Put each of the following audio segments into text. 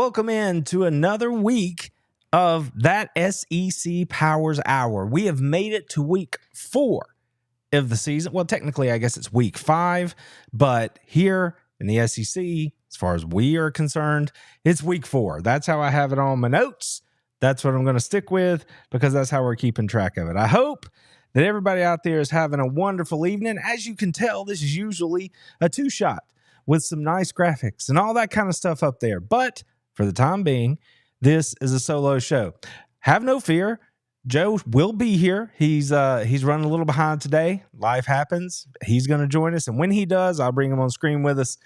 welcome in to another week of that SEC Powers Hour. We have made it to week 4 of the season. Well, technically, I guess it's week 5, but here in the SEC, as far as we are concerned, it's week 4. That's how I have it on my notes. That's what I'm going to stick with because that's how we're keeping track of it. I hope that everybody out there is having a wonderful evening. As you can tell, this is usually a 2-shot with some nice graphics and all that kind of stuff up there. But for the time being, this is a solo show. Have no fear. Joe will be here. He's running a little behind today. Life happens. He's going to join us. And when he does, I'll bring him on screen with us.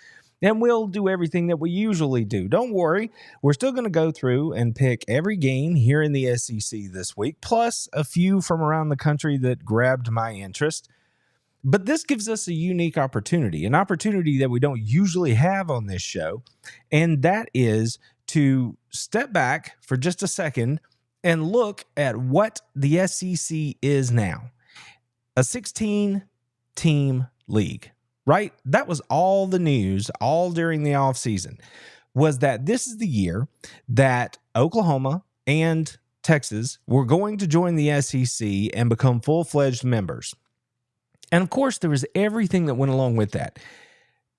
And we'll do everything that we usually do. Don't worry. We're still going to go through and pick every game here in the SEC this week, plus a few from around the country that grabbed my interest. But this gives us a unique opportunity, an opportunity that we don't usually have on this show, and that is to step back for just a second and look at what the SEC is now. A 16-team league, right? That was all the news all during the offseason, was that this is the year that Oklahoma and Texas were going to join the SEC and become full-fledged members. And of course, there was everything that went along with that.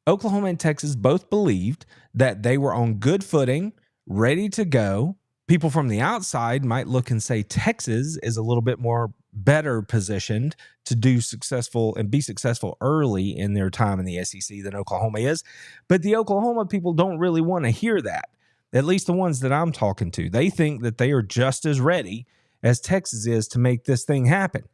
Oklahoma and Texas both believed that they were on good footing, ready to go. People from the outside might look and say Texas is a little bit more better positioned to be successful early in their time in the SEC than Oklahoma is. But the Oklahoma people don't really want to hear that, at least the ones that I'm talking to. They think that they are just as ready as Texas is to make this thing happen.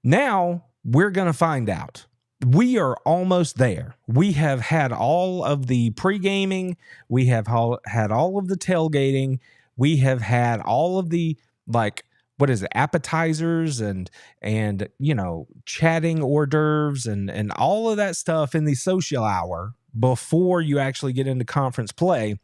Now, we're going to find out. We are almost there. We have had all of the pre-gaming. We have had all of the tailgating. We have had all of the, appetizers and chatting hors d'oeuvres and all of that stuff in the social hour before you actually get into conference play.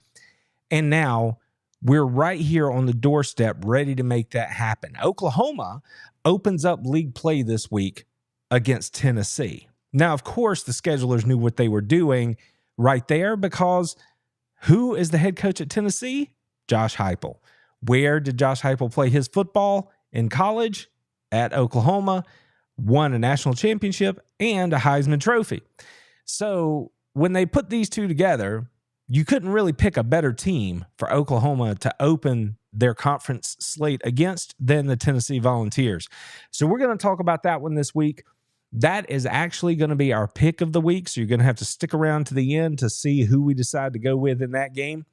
And now we're right here on the doorstep ready to make that happen. Oklahoma opens up league play this week against Tennessee. Now, of course, the schedulers knew what they were doing right there because who is the head coach at Tennessee? Josh Heupel. Where did Josh Heupel play his football in college? At Oklahoma. Won a national championship and a Heisman Trophy. So when they put these two together, you couldn't really pick a better team for Oklahoma to open their conference slate against than the Tennessee Volunteers. So we're going to talk about that one this week. That is actually going to be our pick of the week, so you're going to have to stick around to the end to see who we decide to go with in that game.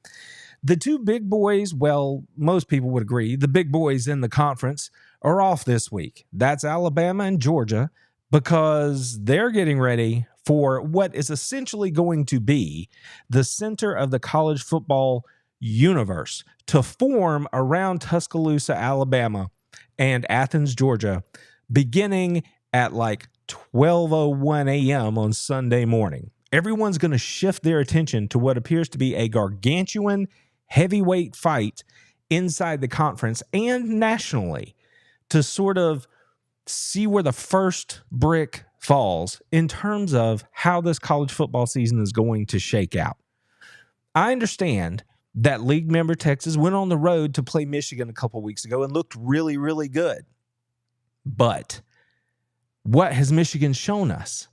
The two big boys, well, most people would agree, the big boys in the conference are off this week. That's Alabama and Georgia because they're getting ready for what is essentially going to be the center of the college football universe to form around Tuscaloosa, Alabama and Athens, Georgia, beginning at 12:01 a.m. on Sunday morning. Everyone's going to shift their attention to what appears to be a gargantuan heavyweight fight inside the conference and nationally to sort of see where the first brick falls in terms of how this college football season is going to shake out. I understand that league member Texas went on the road to play Michigan a couple weeks ago and looked really, really good. But what has Michigan shown us?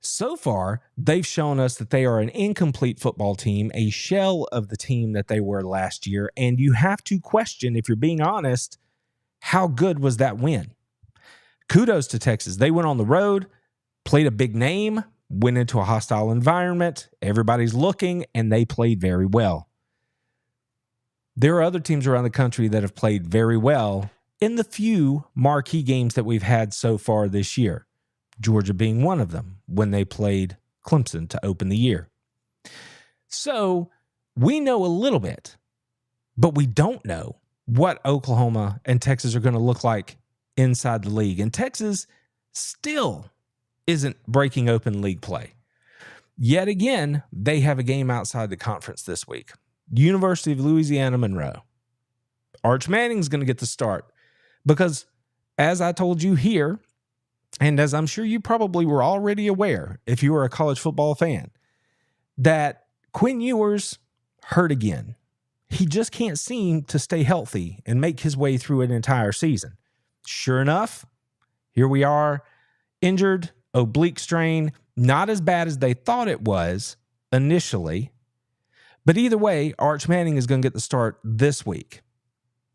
So far, they've shown us that they are an incomplete football team, a shell of the team that they were last year. And you have to question, if you're being honest, how good was that win? Kudos to Texas. They went on the road, played a big name, went into a hostile environment. Everybody's looking, and they played very well. There are other teams around the country that have played very well in the few marquee games that we've had so far this year, Georgia being one of them when they played Clemson to open the year. So we know a little bit, but we don't know what Oklahoma and Texas are going to look like inside the league. And Texas still isn't breaking open league play. Yet again, they have a game outside the conference this week. University of Louisiana Monroe. Arch Manning's going to get the start because, as I told you here, and as I'm sure you probably were already aware if you were a college football fan, that Quinn Ewers hurt again. he just can't seem to stay healthy and make his way through an entire season. Sure enough, here we are, injured, oblique strain, not as bad as they thought it was initially. But either way, Arch Manning is going to get the start this week.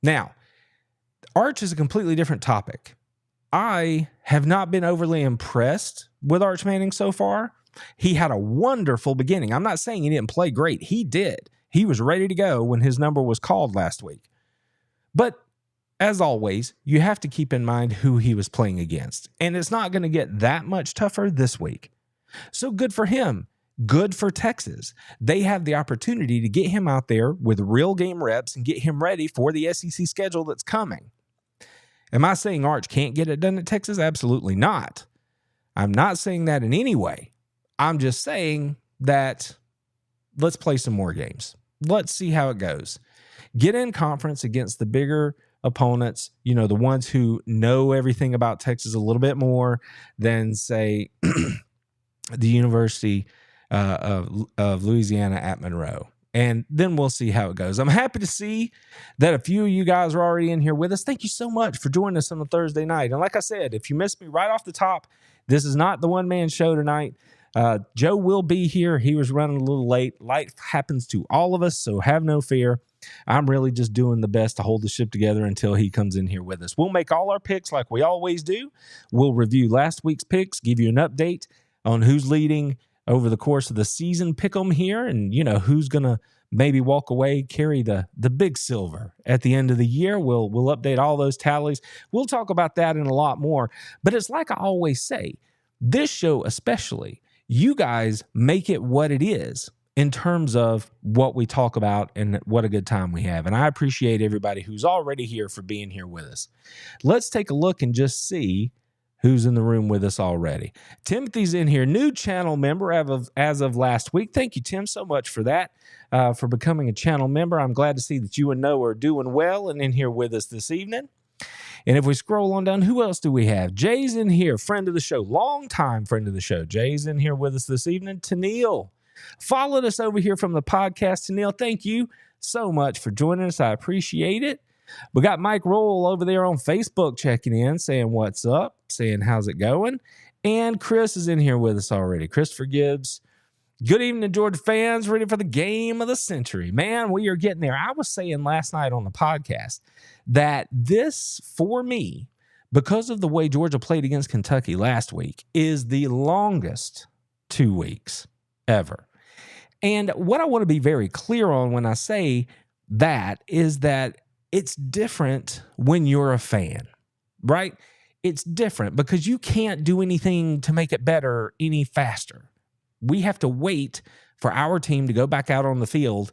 Now, Arch is a completely different topic. I have not been overly impressed with Arch Manning so far. He had a wonderful beginning. I'm not saying he didn't play great. He did. He was ready to go when his number was called last week. But as always, you have to keep in mind who he was playing against. And it's not going to get that much tougher this week. So good for him. Good for Texas. They have the opportunity to get him out there with real game reps and get him ready for the SEC schedule that's coming. Am I saying Arch can't get it done at Texas? Absolutely not. I'm not saying that in any way. I'm just saying that let's play some more games. Let's see how it goes. Get in conference against the bigger opponents, you know, the ones who know everything about Texas a little bit more than, say, the University of Louisiana at Monroe. And then we'll see how it goes. I'm happy to see that a few of you guys are already in here with us. Thank you so much for joining us on a Thursday night. And like I said, if you missed me right off the top, this is not the one-man show tonight. Joe will be here. He was running a little late. Life happens to all of us, so have no fear. I'm really just doing the best to hold the ship together until he comes in here with us. We'll make all our picks like we always do. We'll review last week's picks, give you an update on who's leading over the course of the season, pick 'em here, and, you know, who's going to maybe walk away, carry the big silver at the end of the year. We'll update all those tallies. We'll talk about that and a lot more. But it's like I always say, this show especially, you guys make it what it is in terms of what we talk about and what a good time we have. And I appreciate everybody who's already here for being here with us. Let's take a look and just see who's in the room with us already. Timothy's in here, new channel member as of last week. Thank you, Tim, so much for that, for becoming a channel member. I'm glad to see that you and Noah are doing well and in here with us this evening. And if we scroll on down, who else do we have? Jay's in here, friend of the show, longtime friend of the show. Jay's in here with us this evening. Tennille followed us over here from the podcast. Tennille, thank you so much for joining us. I appreciate it. We got Mike Roll over there on Facebook checking in, saying what's up, saying how's it going. And Chris is in here with us already. Christopher Gibbs. Good evening, Georgia fans. Ready for the game of the century. Man, we are getting there. I was saying last night on the podcast that this, for me, because of the way Georgia played against Kentucky last week, is the longest 2 weeks ever. And what I want to be very clear on when I say that is that it's different when you're a fan, right? It's different because you can't do anything to make it better any faster. We have to wait for our team to go back out on the field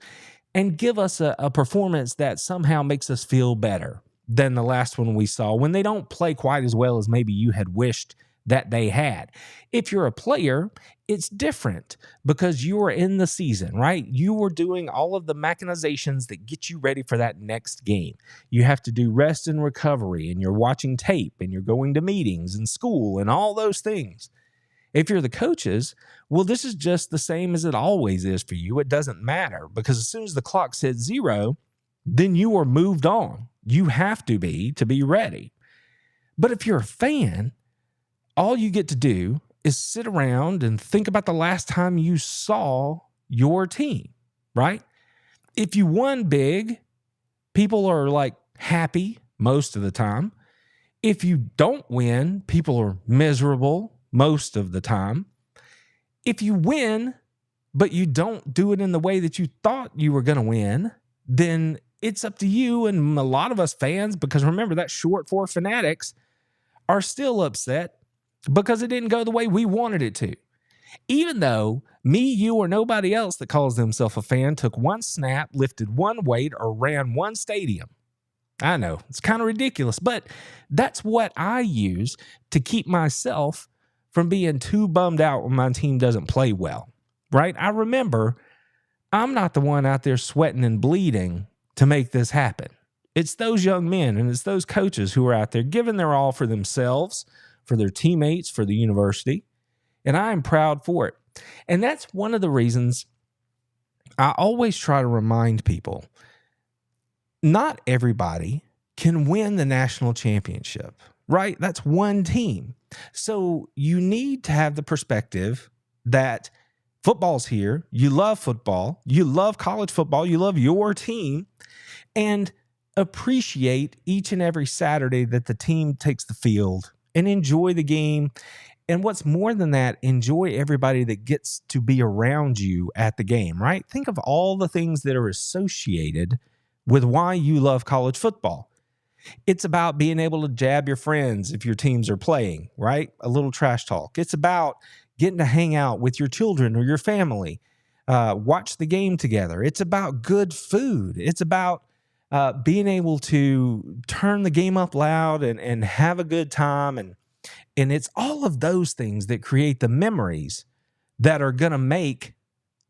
and give us a performance that somehow makes us feel better than the last one we saw when they don't play quite as well as maybe you had wished that they had. If you're a player, it's different because you are in the season, right? You are doing all of the mechanizations that get you ready for that next game. You have to do rest and recovery, and you're watching tape, and you're going to meetings and school and all those things. If you're the coaches, well, this is just the same as it always is for you. It doesn't matter because as soon as the clock hits 0, then you are moved on. You have to be ready. But if you're a fan, all you get to do is sit around and think about the last time you saw your team, right? If you won big, people are like happy most of the time. If you don't win, people are miserable most of the time. If you win, but you don't do it in the way that you thought you were going to win, then it's up to you and a lot of us fans, because remember that short for fanatics, are still upset because it didn't go the way we wanted it to. Even though me, you, or nobody else that calls themselves a fan took one snap, lifted one weight, or ran one stadium. I know, it's kind of ridiculous, but that's what I use to keep myself from being too bummed out when my team doesn't play well, right? I remember I'm not the one out there sweating and bleeding to make this happen. It's those young men and it's those coaches who are out there giving their all for themselves, for their teammates, for the university, and I am proud for it. And that's one of the reasons I always try to remind people not everybody can win the national championship, right? That's one team. So you need to have the perspective that football's here. You love football. You love college football. You love your team, and appreciate each and every Saturday that the team takes the field and enjoy the game. And what's more than that, enjoy everybody that gets to be around you at the game, right? Think of all the things that are associated with why you love college football. It's about being able to jab your friends if your teams are playing, right? A little trash talk. It's about getting to hang out with your children or your family, watch the game together. It's about good food. It's about being able to turn the game up loud and have a good time. And it's all of those things that create the memories that are going to make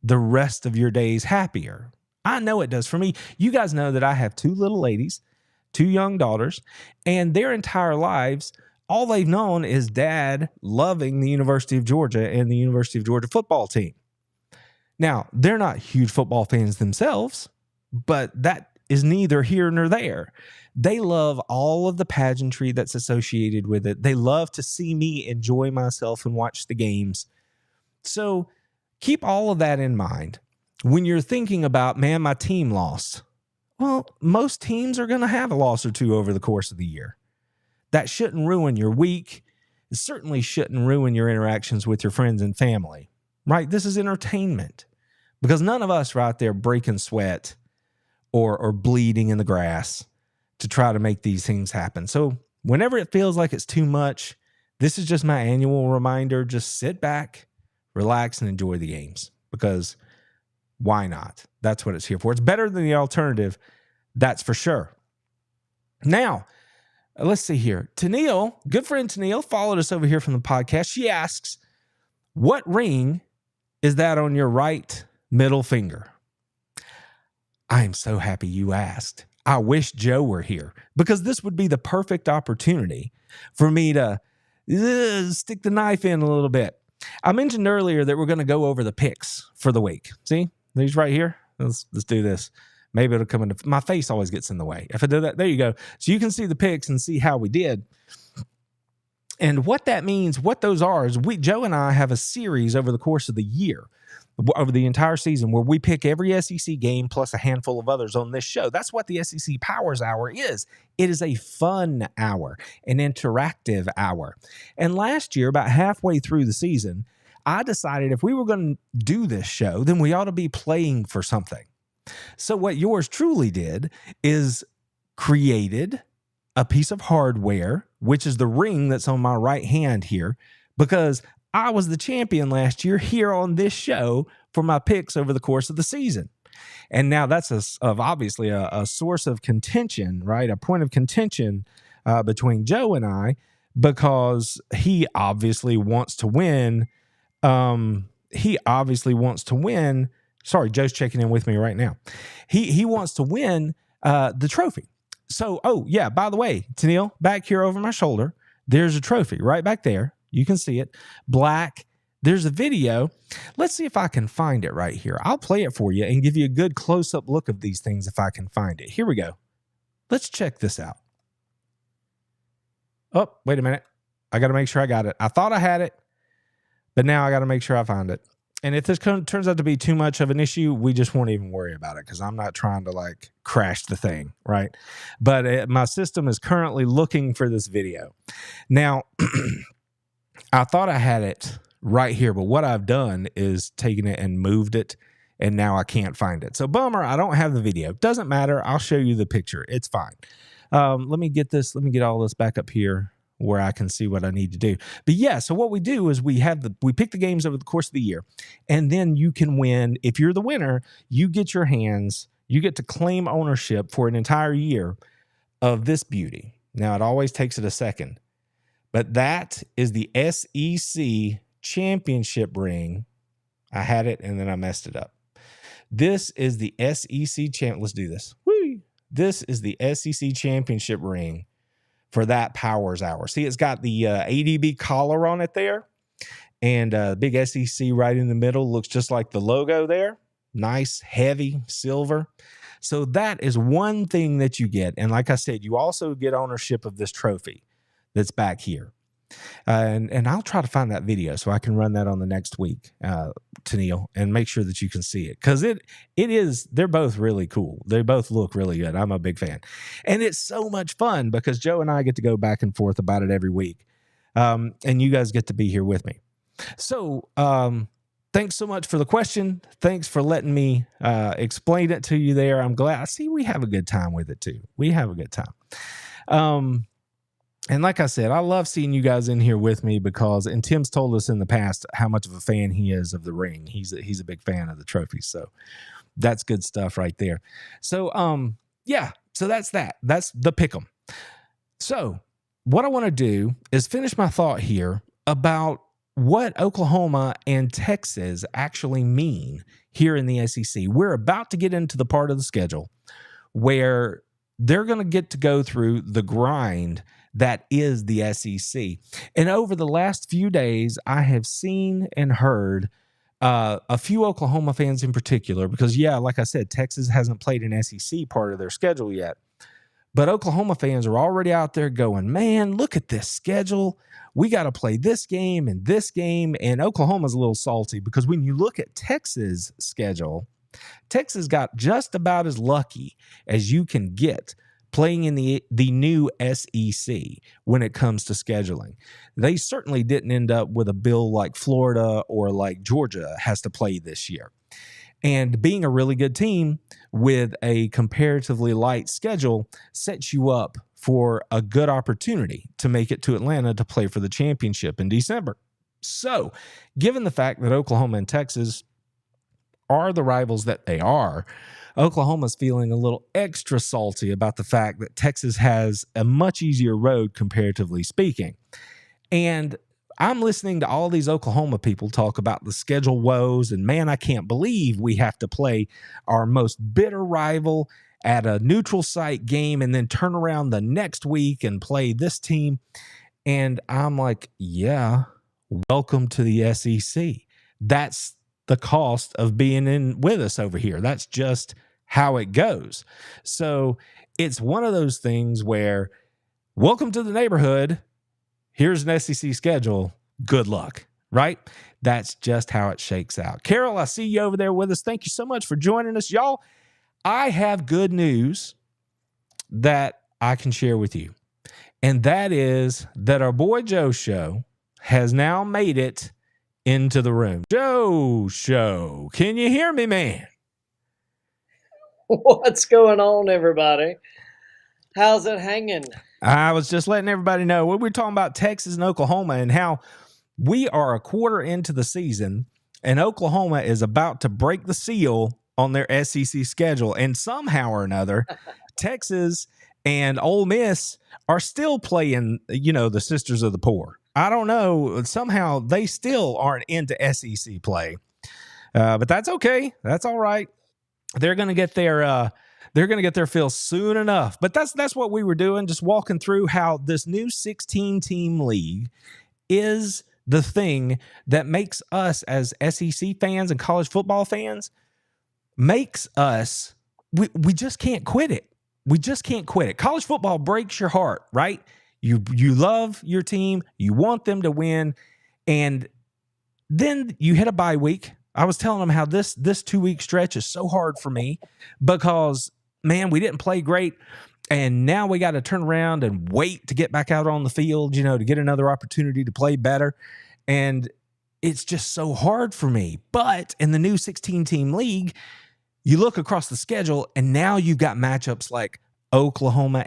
the rest of your days happier. I know it does for me. You guys know that I have two little ladies, two young daughters, and their entire lives, all they've known is dad loving the University of Georgia and the University of Georgia football team. Now, they're not huge football fans themselves, but that is neither here nor there. They love all of the pageantry that's associated with it. They love to see me enjoy myself and watch the games. So keep all of that in mind when you're thinking about, man, my team lost. Well, most teams are going to have a loss or two over the course of the year. That shouldn't ruin your week. It certainly shouldn't ruin your interactions with your friends and family, right? This is entertainment, because none of us are out there breaking sweat or bleeding in the grass to try to make these things happen. So whenever it feels like it's too much, this is just my annual reminder. Just sit back, relax, and enjoy the games, because why not? That's what it's here for. It's better than the alternative, that's for sure. Now, let's see here. Tennille, good friend Tennille, followed us over here from the podcast. She asks, what ring is that on your right middle finger? I am so happy you asked. I wish Joe were here, because this would be the perfect opportunity for me to stick the knife in a little bit. I mentioned earlier that we're going to go over the picks for the week. See, these right here. Let's do this. Maybe it'll come into my face. Always gets in the way. If I do that, there you go. So you can see the picks and see how we did. And what that means, what those are, is Joe and I have a series over the course of the year, over the entire season, where we pick every SEC game plus a handful of others on this show. That's what the SEC Powers Hour is. It is a fun hour, an interactive hour. And last year, about halfway through the season, I decided if we were going to do this show, then we ought to be playing for something. So what yours truly did is created a piece of hardware, which is the ring that's on my right hand here, because I was the champion last year here on this show for my picks over the course of the season. And now that's obviously a source of contention, right? A point of contention between Joe and I, because he obviously wants to win. Sorry, Joe's checking in with me right now. He wants to win the trophy. So, oh yeah, by the way, Tennille, back here over my shoulder, there's a trophy right back there. You can see it. Black. There's a video. Let's see if I can find it right here. I'll play it for you and give you a good close-up look of these things if I can find it. Here we go. Let's check this out. Oh, wait a minute. I got to make sure I got it. I thought I had it, but now I got to make sure I find it. And if this turns out to be too much of an issue, we just won't even worry about it, because I'm not trying to like crash the thing, right? But my system is currently looking for this video. Now, I thought I had it right here, but what I've done is taken it and moved it, and now I can't find it. So bummer, I don't have the video. Doesn't matter. I'll show you the picture. It's fine. Let me get all this back up here where I can see what I need to do. But yeah, so what we do is we pick the games over the course of the year, and then you can win. If you're the winner, you get to claim ownership for an entire year of this beauty. Now, it always takes it a second, but that is the SEC championship ring. I had it and then I messed it up. This is the SEC champ. Let's do this. Whee! This is the SEC championship ring for that Powers Hour. See, it's got the ADB collar on it there, and big SEC right in the middle. Looks just like the logo there. Nice, heavy silver. So that is one thing that you get. And like I said, you also get ownership of this trophy that's back here. And I'll try to find that video so I can run that on the next week, Tennille, and make sure that you can see it. Because they're both really cool. They both look really good. I'm a big fan. And it's so much fun because Joe and I get to go back and forth about it every week. And you guys get to be here with me. So thanks so much for the question. Thanks for letting me explain it to you there. I'm glad. I see we have a good time with it too. We have a good time. And like I said, I love seeing you guys in here with me because, and Tim's told us in the past how much of a fan he is of the ring. He's a big fan of the trophies. So that's good stuff right there. So, yeah, so that's that. That's the pick'em. So what I want to do is finish my thought here about what Oklahoma and Texas actually mean here in the SEC. We're about to get into the part of the schedule where they're going to get to go through the grind that is the SEC. And over the last few days, I have seen and heard a few Oklahoma fans in particular, because, yeah, like I said, Texas hasn't played an SEC part of their schedule yet. But Oklahoma fans are already out there going, man, look at this schedule. We got to play this game and this game. And Oklahoma's a little salty because when you look at Texas' schedule, Texas got just about as lucky as you can get playing in the new SEC when it comes to scheduling. They certainly didn't end up with a bill like Florida or like Georgia has to play this year. And being a really good team with a comparatively light schedule sets you up for a good opportunity to make it to Atlanta to play for the championship in December. So, given the fact that Oklahoma and Texas are the rivals that they are, Oklahoma's feeling a little extra salty about the fact that Texas has a much easier road, comparatively speaking. And I'm listening to all these Oklahoma people talk about the schedule woes, and man, I can't believe we have to play our most bitter rival at a neutral site game and then turn around the next week and play this team. And I'm like, yeah, welcome to the SEC. That's the cost of being in with us over here. That's just how it goes. So it's one of those things where welcome to the neighborhood. Here's an SEC schedule. Good luck, right? That's just how it shakes out. Carol, I see you over there with us. Thank you so much for joining us. Y'all, I have good news that I can share with you. And that is that our boy Joe Show has now made it into the room. Joe Show, can you hear me, man? What's going on, everybody? How's it hanging? I was just letting everybody know we were talking about Texas and Oklahoma and how we are a quarter into the season and Oklahoma is about to break the seal on their SEC schedule. And somehow or another, Texas and Ole Miss are still playing, the Sisters of the Poor. I don't know. Somehow they still aren't into SEC play, but that's okay. That's all right. They're going to get their fill soon enough. But that's what we were doing, just walking through how this new 16-team league is the thing that makes us as SEC fans and college football fans, makes us, we just can't quit it. We just can't quit it. College football breaks your heart, right? You love your team. You want them to win. And then you hit a bye week. I was telling them how this 2-week stretch is so hard for me because, man, we didn't play great. And now we got to turn around and wait to get back out on the field, to get another opportunity to play better. And it's just so hard for me. But in the new 16-team league, you look across the schedule and now you've got matchups like Oklahoma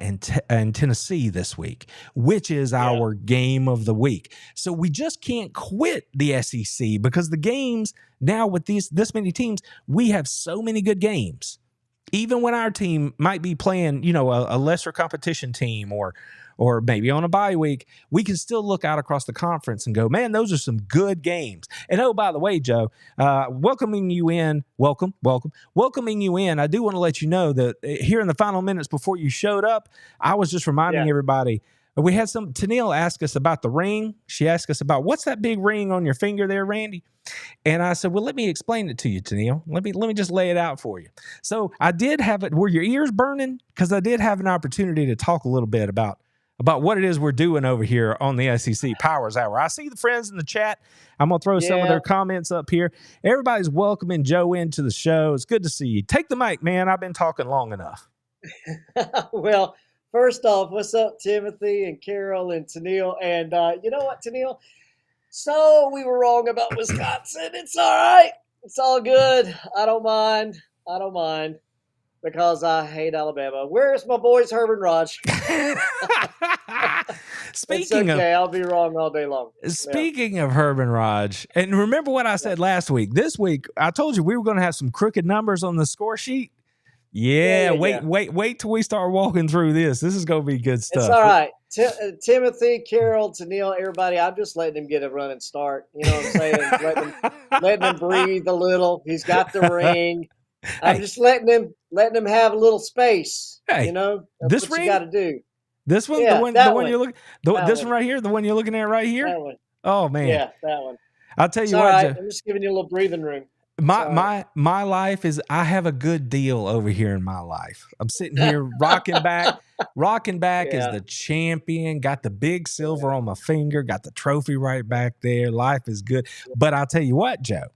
and Tennessee this week, which is our game of the week. So we just can't quit the SEC because the games now with this many teams, we have so many good games. Even when our team might be playing, a lesser competition team or maybe on a bye week, we can still look out across the conference and go, man, those are some good games. And oh, by the way, Joe, welcoming you in, welcoming you in. I do want to let you know that here in the final minutes before you showed up, I was just reminding everybody, We had Tennille ask us about the ring. She asked us about what's that big ring on your finger there, Randy? And I said, well, let me explain it to you, Tennille. Let me just lay it out for you. So I did have it. Were your ears burning? Because I did have an opportunity to talk a little bit about what it is we're doing over here on the SEC Powers Hour. I see the friends in the chat. I'm going to throw some of their comments up here. Everybody's welcoming Joe into the show. It's good to see you. Take the mic, man. I've been talking long enough. Well, first off, what's up, Timothy and Carol and Tennille? And you know what, Tennille? So we were wrong about Wisconsin. It's all right. It's all good. I don't mind. Because I hate Alabama. Where's my boys, Herb and Raj? Speaking of, I'll be wrong all day long. Speaking of Herb and Raj, and remember what I said last week. This week, I told you we were going to have some crooked numbers on the score sheet. Wait till we start walking through this. This is going to be good stuff. It's all right. Timothy, Carol, Tennille, everybody, I'm just letting him get a running start. You know what I'm saying? letting him breathe a little. He's got the ring. I'm just letting him have a little space. Hey, you know, that's what ring, you got to do. This one, the one you're looking, this one right here, the one you're looking at right here. That one. Oh man, yeah, that one. I'll tell you what, right. I'm just giving you a little breathing room. My life is, I have a good deal over here in my life. I'm sitting here rocking back as the champion, got the big silver on my finger, got the trophy right back there. Life is good. But I'll tell you what, Joe,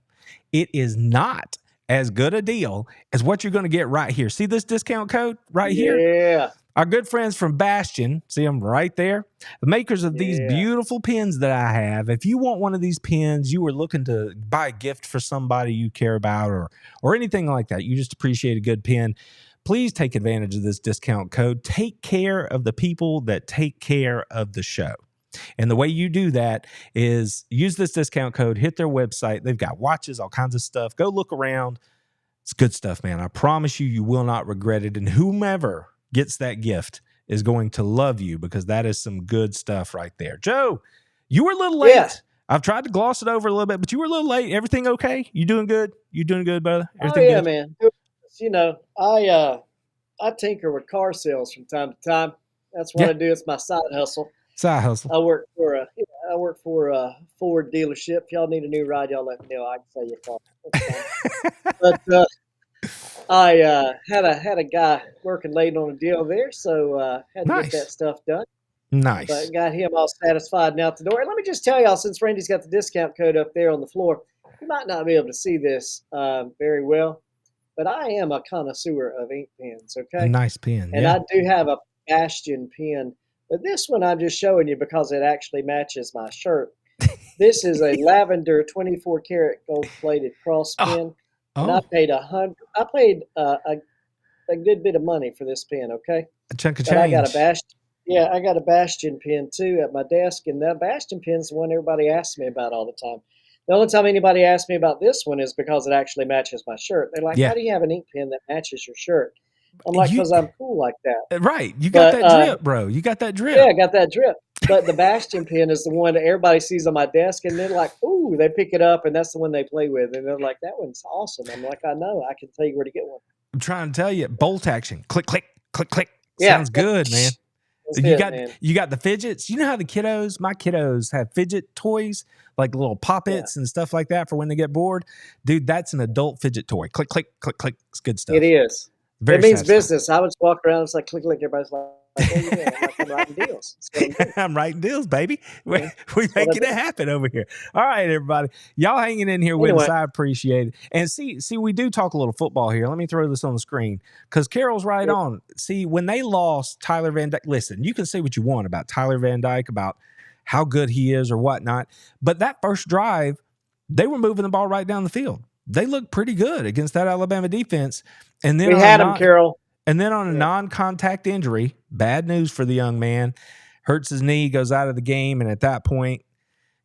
it is not as good a deal as what you're going to get right here. See this discount code right here? Yeah. Our good friends from Bastion, see them right there? The makers of these beautiful pins that I have. If you want one of these pins, you are looking to buy a gift for somebody you care about or anything like that, you just appreciate a good pin, please take advantage of this discount code. Take care of the people that take care of the show. And the way you do that is use this discount code, hit their website. They've got watches, all kinds of stuff. Go look around. It's good stuff, man. I promise you will not regret it. And whomever gets that gift is going to love you, because that is some good stuff right there. Joe, you were a little late. Yeah. I've tried to gloss it over a little bit, but you were a little late. Everything okay? You doing good? You doing good, brother? Everything good? Man. You know, I tinker with car sales from time to time. That's what I do. It's my side hustle. I work for a Ford dealership. If y'all need a new ride, y'all let me know. I can sell you a car. But I had a guy working late on a deal there, so had to get that stuff done. Nice. But got him all satisfied and out the door. And let me just tell y'all, since Randy's got the discount code up there on the floor, you might not be able to see this very well, but I am a connoisseur of ink pens. Okay, a nice pen, and I do have a Bastion pen. But this one I'm just showing you because it actually matches my shirt. This is a lavender 24 karat gold plated cross pen. And I paid $100. I paid a good bit of money for this pen. Okay, a chunk of change. I got a Bastion. Yeah, I got a Bastion pen too at my desk, and that Bastion pen's the one everybody asks me about all the time. The only time anybody asks me about this one is because it actually matches my shirt. They're like, "How do you have an ink pen that matches your shirt?" I'm like, because I'm cool like that. Right. You got that drip, bro. You got that drip. Yeah, I got that drip. But the Bastion pen is the one that everybody sees on my desk, and they're like, ooh, they pick it up, and that's the one they play with. And they're like, that one's awesome. I'm like, I know. I can tell you where to get one. I'm trying to tell you, bolt action. Click, click, click, click. Sounds good, man. You got the fidgets. You know how my kiddos have fidget toys, like little pop-its and stuff like that for when they get bored? Dude, that's an adult fidget toy. Click, click, click, click. It's good stuff. It is. It means business. I would walk around. It's like click, click. Everybody's like, "What are you doing?" I'm like, "I'm writing deals." I'm writing deals, baby. We making it happen over here. All right, everybody, y'all hanging in here with us. I appreciate it. And see, we do talk a little football here. Let me throw this on the screen because Carol's right on. See, when they lost Tyler Van Dyke, listen, you can say what you want about Tyler Van Dyke, about how good he is or whatnot, but that first drive, they were moving the ball right down the field. They looked pretty good against that Alabama defense. And then we had him, Carol. And then on a non-contact injury, bad news for the young man, hurts his knee, goes out of the game. And at that point,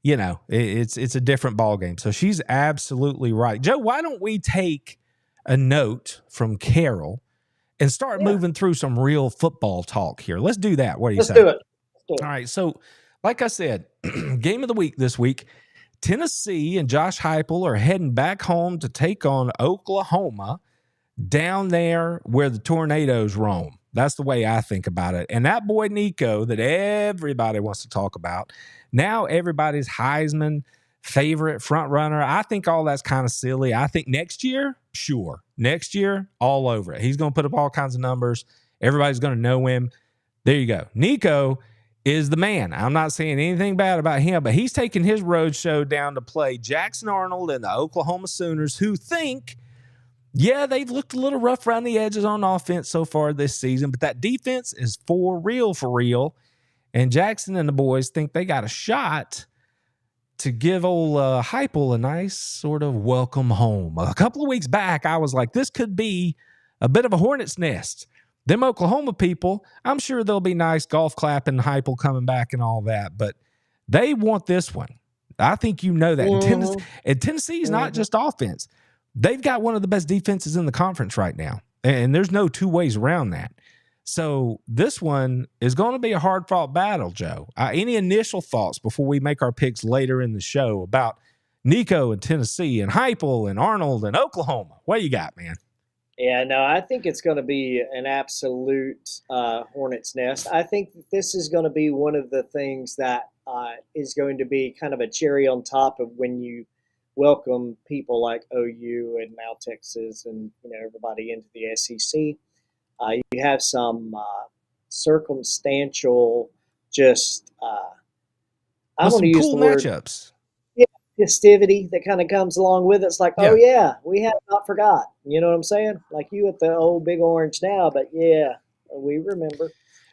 you know, it's a different ball game. So she's absolutely right. Joe, why don't we take a note from Carol and start moving through some real football talk here? Let's do that. What do you say? Let's do it. All right. So like I said, game of the week this week, Tennessee and Josh Heupel are heading back home to take on Oklahoma down there where the tornadoes roam. That's the way I think about it. And that boy Nico that everybody wants to talk about, now everybody's Heisman favorite front runner. I think all that's kind of silly. I think next year, sure. Next year, all over it. He's going to put up all kinds of numbers. Everybody's going to know him. There you go. Nico is the man. I'm not saying anything bad about him, but he's taking his road show down to play Jackson Arnold and the Oklahoma Sooners, who think, yeah, they've looked a little rough around the edges on offense so far this season, but that defense is for real. And Jackson and the boys think they got a shot to give old Heupel a nice sort of welcome home. A couple of weeks back, I was like, this could be a bit of a hornet's nest. Them Oklahoma people, I'm sure they'll be nice golf clapping, Heupel coming back and all that, but they want this one. I think you know that. And Tennessee's not just offense. They've got one of the best defenses in the conference right now, and there's no two ways around that. So this one is going to be a hard-fought battle, Joe. Any initial thoughts before we make our picks later in the show about Nico and Tennessee and Heupel and Arnold and Oklahoma? What you got, man? Yeah, no, I think it's going to be an absolute hornet's nest. I think that this is going to be one of the things that is going to be kind of a cherry on top of when you welcome people like OU and now Texas and everybody into the SEC. You have some circumstantial, just I want to use the word matchups. Yeah, festivity that kind of comes along with it. It's like, oh yeah, we have not forgot. You know what I'm saying? Like you at the old Big Orange now, but yeah, we remember.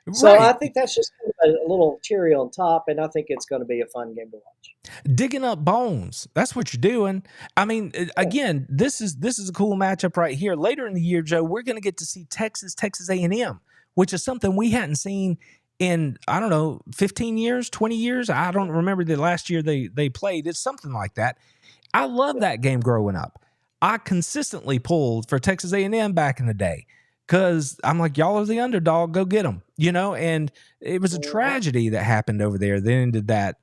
Right. So I think that's just a little cherry on top, and I think it's going to be a fun game to watch. Digging up bones. That's what you're doing. I mean, again, this is a cool matchup right here. Later in the year, Joe, we're going to get to see Texas A&M, which is something we hadn't seen in, I don't know, 15 years, 20 years. I don't remember the last year they played. It's something like that. I love that game growing up. I consistently pulled for Texas A&M back in the day. Because I'm like, y'all are the underdog, go get them, and it was a tragedy that happened over there. They ended that,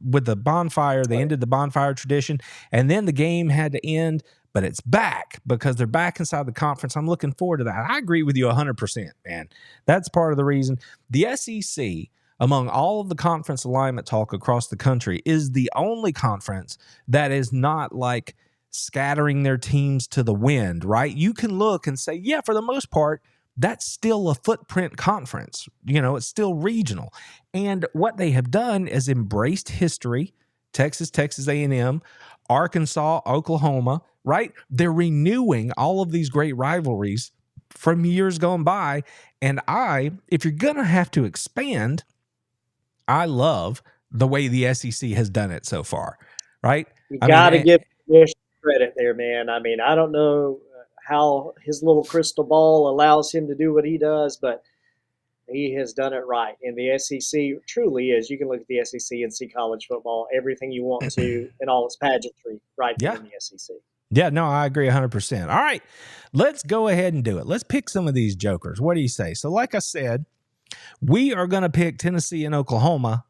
with the bonfire, they ended the bonfire tradition, and then the game had to end, but it's back because they're back inside the conference. I'm looking forward to that. I agree with you 100%, man. That's part of the reason. The SEC, among all of the conference alignment talk across the country, is the only conference that is not like scattering their teams to the wind, right? You can look and say, yeah, for the most part, that's still a footprint conference. It's still regional. And what they have done is embraced history, Texas A&M, Arkansas, Oklahoma, right? They're renewing all of these great rivalries from years gone by. And if you're going to have to expand, I love the way the SEC has done it so far, right? You got to give credit there, man. I mean, I don't know how his little crystal ball allows him to do what he does, but he has done it right. And the SEC truly is. You can look at the SEC and see college football, everything you want to, and all its pageantry right there in the SEC. Yeah, no, I agree 100%. All right, let's go ahead and do it. Let's pick some of these jokers. What do you say? So like I said, we are going to pick Tennessee and Oklahoma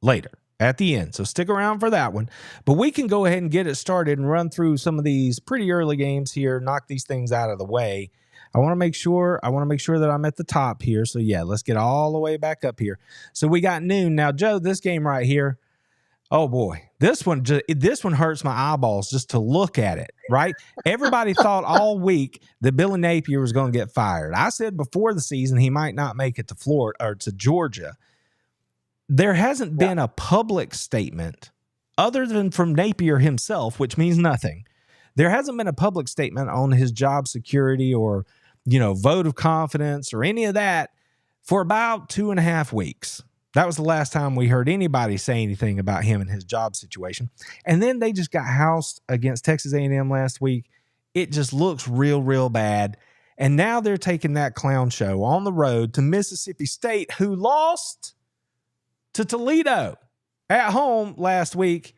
later. At the end. So stick around for that one. But we can go ahead and get it started and run through some of these pretty early games here, knock these things out of the way. I want to make sure that I'm at the top here. So yeah, let's get all the way back up here. So we got noon. Now, Joe, this game right here, oh boy, this one hurts my eyeballs just to look at it, right? Everybody thought all week that Billy Napier was going to get fired. I said before the season he might not make it to Florida or to Georgia. There hasn't been a public statement other than from Napier himself, which means nothing. There hasn't been a public statement on his job security or, vote of confidence or any of that for about 2.5 weeks. That was the last time we heard anybody say anything about him and his job situation. And then they just got housed against Texas A&M last week. It just looks real, real bad. And now they're taking that clown show on the road to Mississippi State, who lost to Toledo at home last week.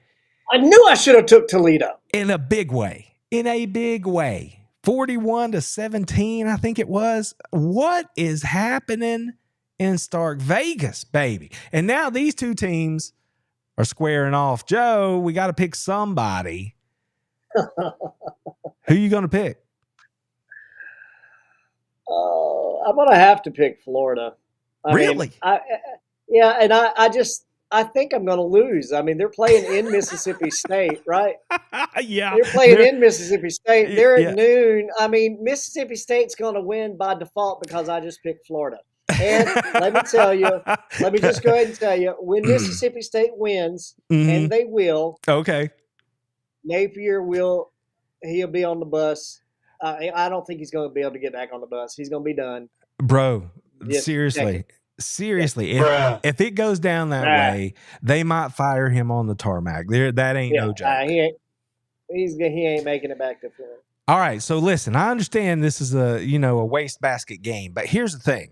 I knew I should have took Toledo. In a big way. 41-17, I think it was. What is happening in Stark Vegas, baby? And now these two teams are squaring off. Joe, we got to pick somebody. Who you going to pick? I'm gonna have to pick Florida. Really? I think I'm gonna lose. I mean, they're playing in Mississippi State, right? Yeah. They're playing in Mississippi State. They're at Yeah. noon. I mean, Mississippi State's gonna win by default because I just picked Florida. And let me just go ahead and tell you, when Mississippi State wins, and they will, okay, Napier he'll be on the bus. I don't think he's going to be able to get back on the bus. He's going to be done. Bro, Just seriously. If it goes down that way, they might fire him on the tarmac. That ain't no joke. He ain't making it back to Florida. All right, so listen, I understand this is a wastebasket game, but here's the thing.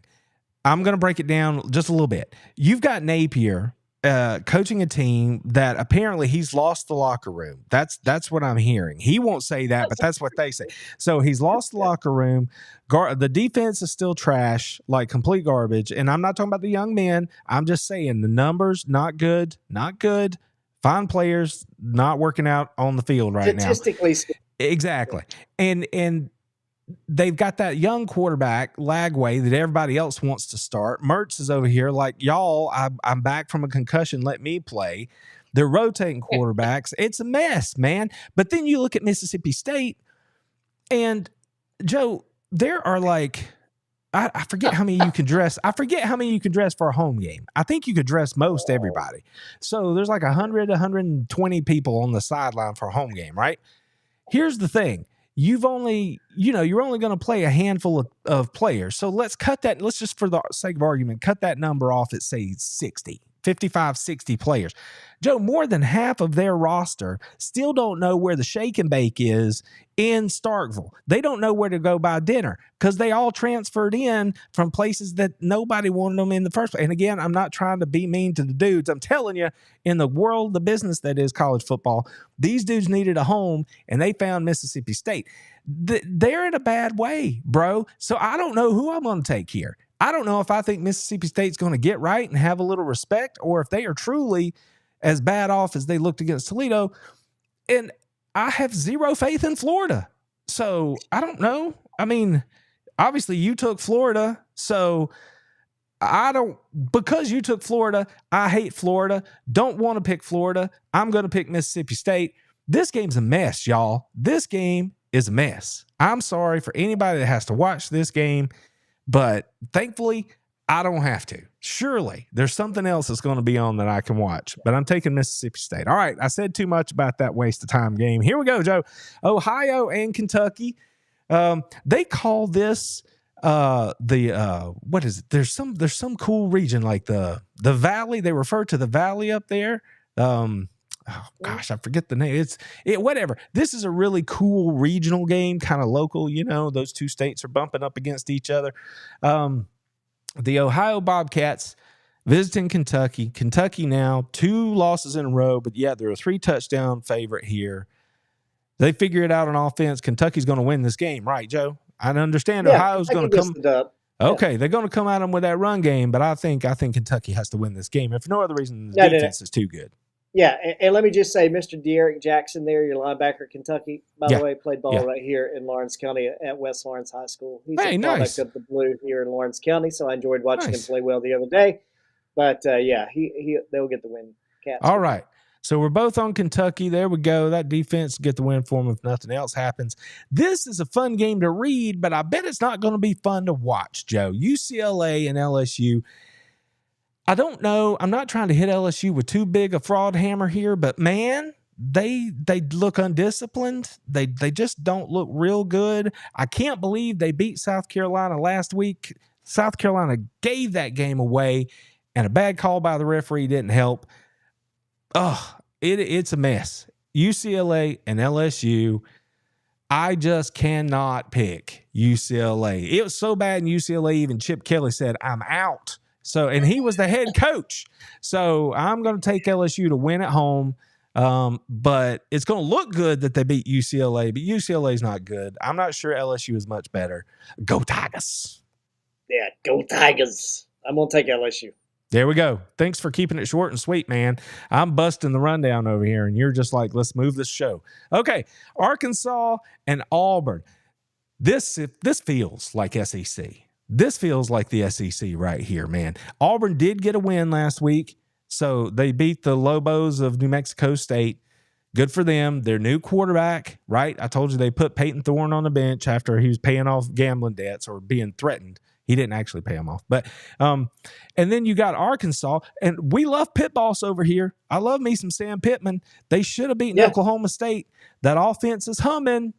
I'm going to break it down just a little bit. You've got Napier coaching a team that apparently he's lost the locker room. That's what I'm hearing. He won't say that, but that's what they say. So he's lost the locker room. The defense is still trash, like complete garbage. And I'm not talking about the young men. I'm just saying the numbers, not good. Fine players, not working out on the field right now. Statistically speaking. Exactly. And they've got that young quarterback, Lagway, that everybody else wants to start. Mertz is over here like, y'all, I'm back from a concussion. Let me play. They're rotating quarterbacks. It's a mess, man. But then you look at Mississippi State, and, Joe, there are like, I forget how many you can dress. I forget how many you can dress for a home game. I think you could dress most everybody. So there's like 100, 120 people on the sideline for a home game, right? Here's the thing. You're only going to play a handful of players. So let's cut that. Let's just, for the sake of argument, cut that number off at, say, 55, 60 players. Joe, more than half of their roster still don't know where the shake and bake is in Starkville. They don't know where to go buy dinner because they all transferred in from places that nobody wanted them in the first place. And again, I'm not trying to be mean to the dudes. I'm telling you, in the world, the business that is college football, these dudes needed a home, and they found Mississippi State. They're in a bad way, bro. So I don't know who I'm going to take here. I don't know if I think Mississippi State's going to get right and have a little respect, or if they are truly as bad off as they looked against Toledo. And I have zero faith in Florida. So I don't know. I mean, obviously you took Florida. So because you took Florida, I hate Florida. Don't want to pick Florida. I'm going to pick Mississippi State. This game's a mess, y'all. This game is a mess. I'm sorry for anybody that has to watch this game, but thankfully, I don't have to. Surely, there's something else that's going to be on that I can watch, but I'm taking Mississippi State. All right, I said too much about that waste of time game. Here we go, Joe. Ohio and Kentucky. They call this what is it? There's some cool region like the Valley. They refer to the Valley up there. Oh gosh, I forget the name. Whatever. This is a really cool regional game, kind of local. Those two states are bumping up against each other. The Ohio Bobcats visiting Kentucky. Kentucky now 2 losses in a row, but yeah, they're a 3-touchdown favorite here. They figure it out on offense. Kentucky's going to win this game, right, Joe? I understand Ohio's going to come. Okay, they're going to come at them with that run game, but I think Kentucky has to win this game. If for no other reason, the defense is too good. Yeah, and let me just say, Mr. De'Eric Jackson there, your linebacker at Kentucky, by the way, played ball right here in Lawrence County at West Lawrence High School. He's a product of the Blue here in Lawrence County, so I enjoyed watching him play well the other day. But, they'll get the win. Cats. All right. So we're both on Kentucky. There we go. That defense get the win for them if nothing else happens. This is a fun game to read, but I bet it's not going to be fun to watch, Joe. UCLA and LSU. I don't know. I'm not trying to hit LSU with too big a fraud hammer here, but man, they look undisciplined. They just don't look real good. I can't believe they beat South Carolina last week. South Carolina gave that game away, and a bad call by the referee didn't help. It's a mess. UCLA and LSU. I just cannot pick UCLA. It was so bad in UCLA, even Chip Kelly said, "I'm out." So, and he was the head coach. So I'm going to take LSU to win at home. But it's going to look good that they beat UCLA, but UCLA is not good. I'm not sure LSU is much better. Go Tigers. Yeah, go Tigers. I'm going to take LSU. There we go. Thanks for keeping it short and sweet, man. I'm busting the rundown over here, and you're just like, let's move this show. Okay, Arkansas and Auburn. This feels like SEC. This feels like the SEC right here, man. Auburn did get a win last week, so they beat the Lobos of New Mexico State. Good for them. Their new quarterback, right? I told you they put Peyton Thorne on the bench after he was paying off gambling debts or being threatened. He didn't actually pay them off. But and then you got Arkansas, and we love pit boss over here. I love me some Sam Pittman. They should have beaten Oklahoma State. That offense is humming.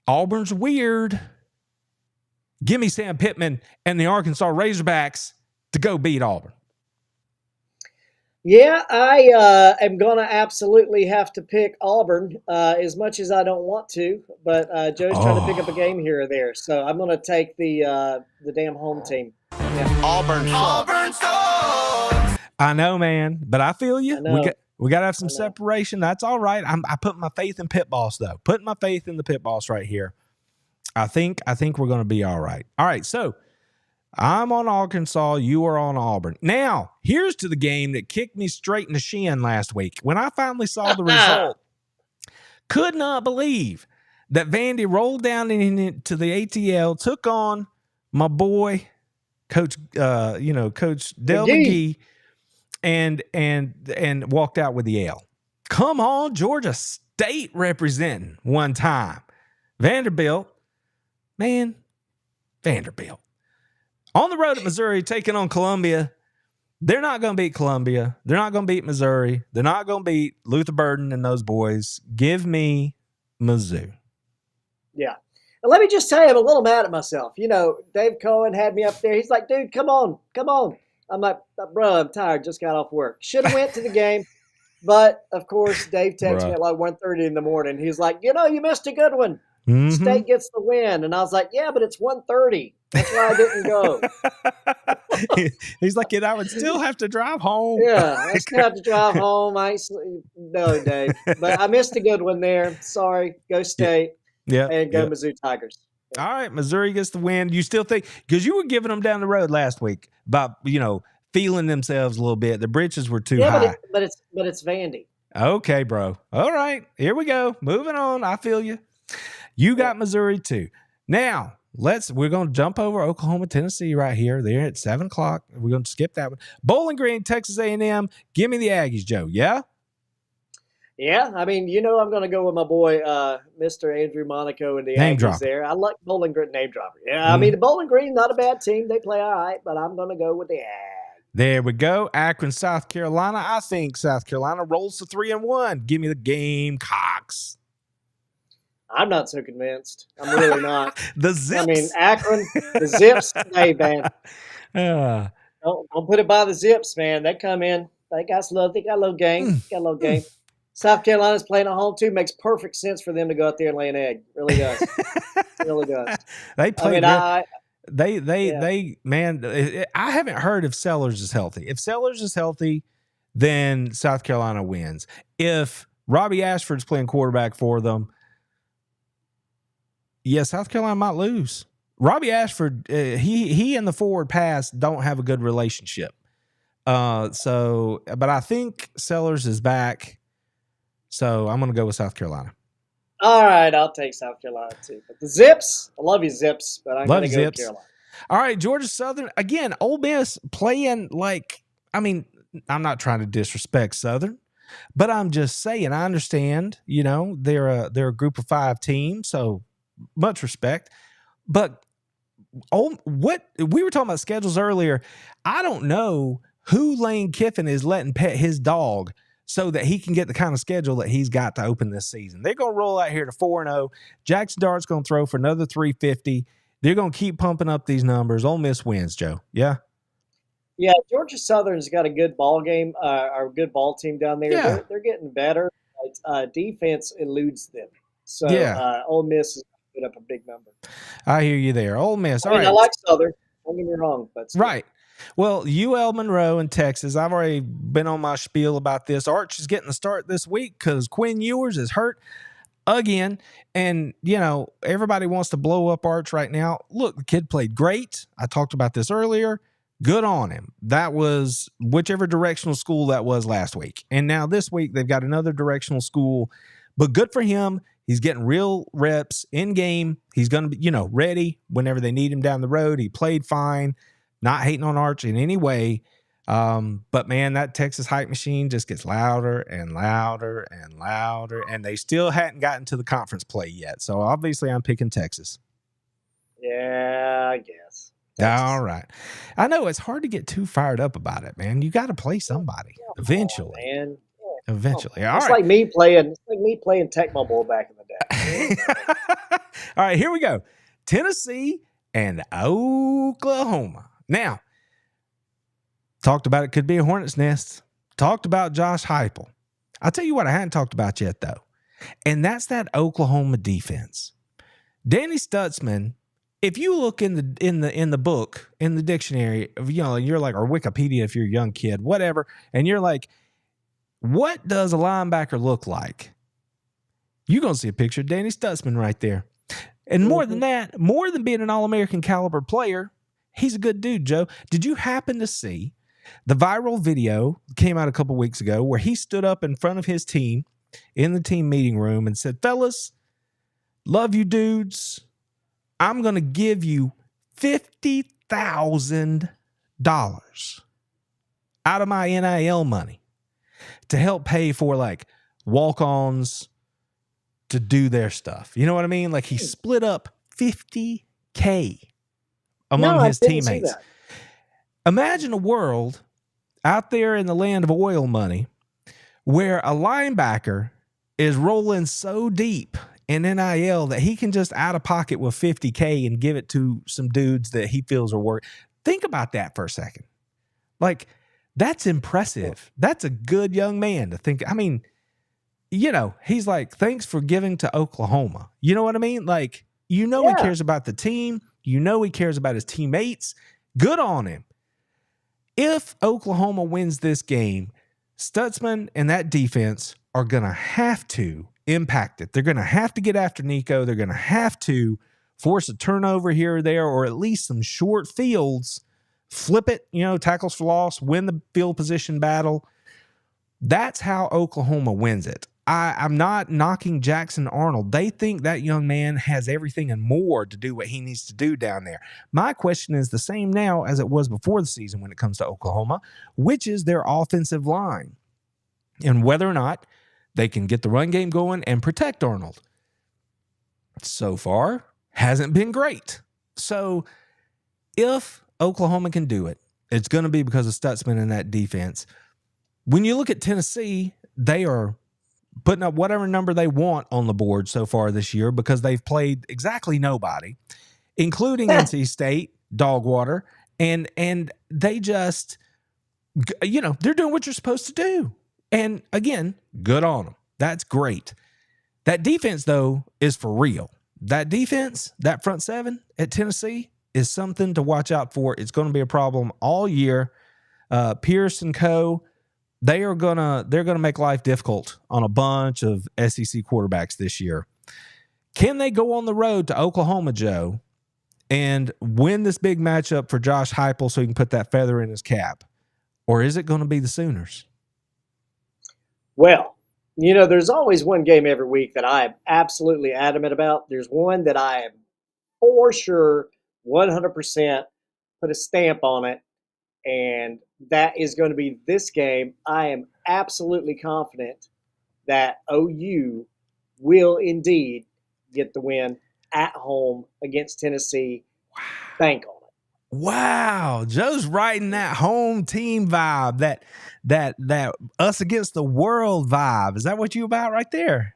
Auburn's weird. Give me Sam Pittman and the Arkansas Razorbacks to go beat Auburn. Yeah, I am going to absolutely have to pick Auburn as much as I don't want to, but Joe's trying to pick up a game here or there. So I'm going to take the damn home team. Yeah. Auburn. I know, man, but I feel you. We got to have some separation. That's all right. I put my faith in Pit Boss, though. Putting my faith in the Pit Boss right here. I think we're going to be all right. All right, so I'm on Arkansas. You are on Auburn. Now, here's to the game that kicked me straight in the shin last week. When I finally saw the result, could not believe that Vandy rolled down into the ATL, took on my boy, Coach Del McGee, and walked out with the L. Come on, Georgia State representing one time. Vanderbilt. On the road at Missouri, taking on Columbia. They're not going to beat Columbia. They're not going to beat Missouri. They're not going to beat Luther Burden and those boys. Give me Mizzou. Yeah. And let me just say, I'm a little mad at myself. You know, Dave Cohen had me up there. He's like, dude, come on. I'm like, bro, I'm tired. Just got off work. Should have went to the game. But, of course, Dave texted me at like 1:30 in the morning. He's like, you missed a good one. Mm-hmm. State gets the win. And I was like, yeah, but it's 1:30. That's why I didn't go. He's like, I would still have to drive home. Yeah, I still have to drive home. No, Dave. But I missed a good one there. Sorry. Go State. Yeah. And go Mizzou Tigers. Yeah. All right, Missouri gets the win. You still think, because you were giving them down the road last week about, feeling themselves a little bit. The britches were too high. But it's Vandy. Okay, bro. All right. Here we go. Moving on. I feel you. You got Missouri too. Now, we're going to jump over Oklahoma, Tennessee right here. They're at 7:00. We're going to skip that one. Bowling Green, Texas A&M. Give me the Aggies, Joe. Yeah? Yeah. I mean, I'm going to go with my boy, Mr. Andrew Monaco and the Aggies there. I like Bowling Green. Name dropper. Yeah. I mean, the Bowling Green, not a bad team. They play all right, but I'm going to go with the Aggies. There we go. Akron, South Carolina. I think South Carolina rolls to 3-1. Give me the Gamecocks. I'm not so convinced. I'm really not. The Zips. I mean, Akron, the Zips. Hey, man. Don't put it by the Zips, man. They come in. They got a little game. South Carolina's playing at home, too. Makes perfect sense for them to go out there and lay an egg. Really does. Really does. They play. I haven't heard if Sellers is healthy. If Sellers is healthy, then South Carolina wins. If Robbie Ashford's playing quarterback for them, South Carolina might lose. Robbie Ashford, he and the forward pass don't have a good relationship. But I think Sellers is back. So I'm going to go with South Carolina. All right, I'll take South Carolina too. But the Zips, I love you, Zips, but I'm going to go with Carolina. All right, Georgia Southern. Again, Ole Miss playing I'm not trying to disrespect Southern, but I'm just saying I understand, they're a group of 5 team, so much respect. But what we were talking about schedules earlier, I don't know who Lane Kiffin is letting pet his dog so that he can get the kind of schedule that he's got to open this season. They're going to roll out here to 4-0. Jackson Dart's going to throw for another 350. They're going to keep pumping up these numbers. Ole Miss wins, Joe. Yeah? Yeah, Georgia Southern's got a good ball game, or a good ball team down there. Yeah. They're getting better. Defense eludes them. So Ole Miss is going to put up a big number. I hear you there. Ole Miss. I like Southern. Don't get me wrong. But still. Right. Well, UL Monroe in Texas, I've already been on my spiel about this. Arch is getting the start this week because Quinn Ewers is hurt again. And, everybody wants to blow up Arch right now. Look, the kid played great. I talked about this earlier. Good on him. That was whichever directional school that was last week. And now this week they've got another directional school. But good for him. He's getting real reps in game. He's going to be, ready whenever they need him down the road. He played fine, not hating on Arch in any way. But man, that Texas hype machine just gets louder and louder and louder, and they still hadn't gotten to the conference play yet. So obviously I'm picking Texas. Yeah, I guess. Texas. All right. I know it's hard to get too fired up about it, man. You got to play somebody eventually. Man. Eventually. It's like me playing Tecmo Bowl back in the day. All right, here we go. Tennessee and Oklahoma. Now, talked about it could be a hornet's nest. Talked about Josh Heupel. I'll tell you what I hadn't talked about yet, though, and that's that Oklahoma defense. Danny Stutzman. If you look in the book, in the dictionary, you're like, or Wikipedia if you're a young kid, whatever, and you're like, what does a linebacker look like? You're going to see a picture of Danny Stutzman right there. And more than that, more than being an All-American caliber player, he's a good dude, Joe. Did you happen to see the viral video came out a couple weeks ago where he stood up in front of his team in the team meeting room and said, fellas, love you dudes. I'm going to give you $50,000 out of my NIL money to help pay for like walk-ons to do their stuff. You know what I mean? Like he split up $50K among his teammates. Imagine a world out there in the land of oil money where a linebacker is rolling so deep in NIL that he can just out of pocket with $50K and give it to some dudes that he feels are worth. Think about that for a second. Like, that's impressive. That's a good young man to think. I mean, he's like, thanks for giving to Oklahoma. You know what I mean? Like, he cares about the team. He cares about his teammates. Good on him. If Oklahoma wins this game, Stutzman and that defense are going to have to impact it. They're going to have to get after Nico. They're going to have to force a turnover here or there, or at least some short fields, flip it, tackles for loss, win the field position battle. That's how Oklahoma wins it. I'm not knocking Jackson Arnold. They think that young man has everything and more to do what he needs to do down there. My question is the same now as it was before the season when it comes to Oklahoma, which is their offensive line and whether or not they can get the run game going and protect Arnold. So far, hasn't been great. So if Oklahoma can do it, it's going to be because of Stutzman and that defense. When you look at Tennessee, they are putting up whatever number they want on the board so far this year because they've played exactly nobody, including NC State, Dogwater, and they just, they're doing what you're supposed to do. And again, good on them. That's great. That defense, though, is for real. That defense, that front seven at Tennessee is something to watch out for. It's going to be a problem all year. Pierce and co., they're gonna make life difficult on a bunch of SEC quarterbacks this year. Can they go on the road to Oklahoma, Joe, and win this big matchup for Josh Heupel so he can put that feather in his cap? Or is it going to be the Sooners? Well, there's always one game every week that I am absolutely adamant about. There's one that I am for sure 100% put a stamp on it, and that is going to be this game. I am absolutely confident that OU will indeed get the win at home against Tennessee. Wow. Bank on it. Wow. Joe's riding that home team vibe, that us against the world vibe. Is that what you about right there?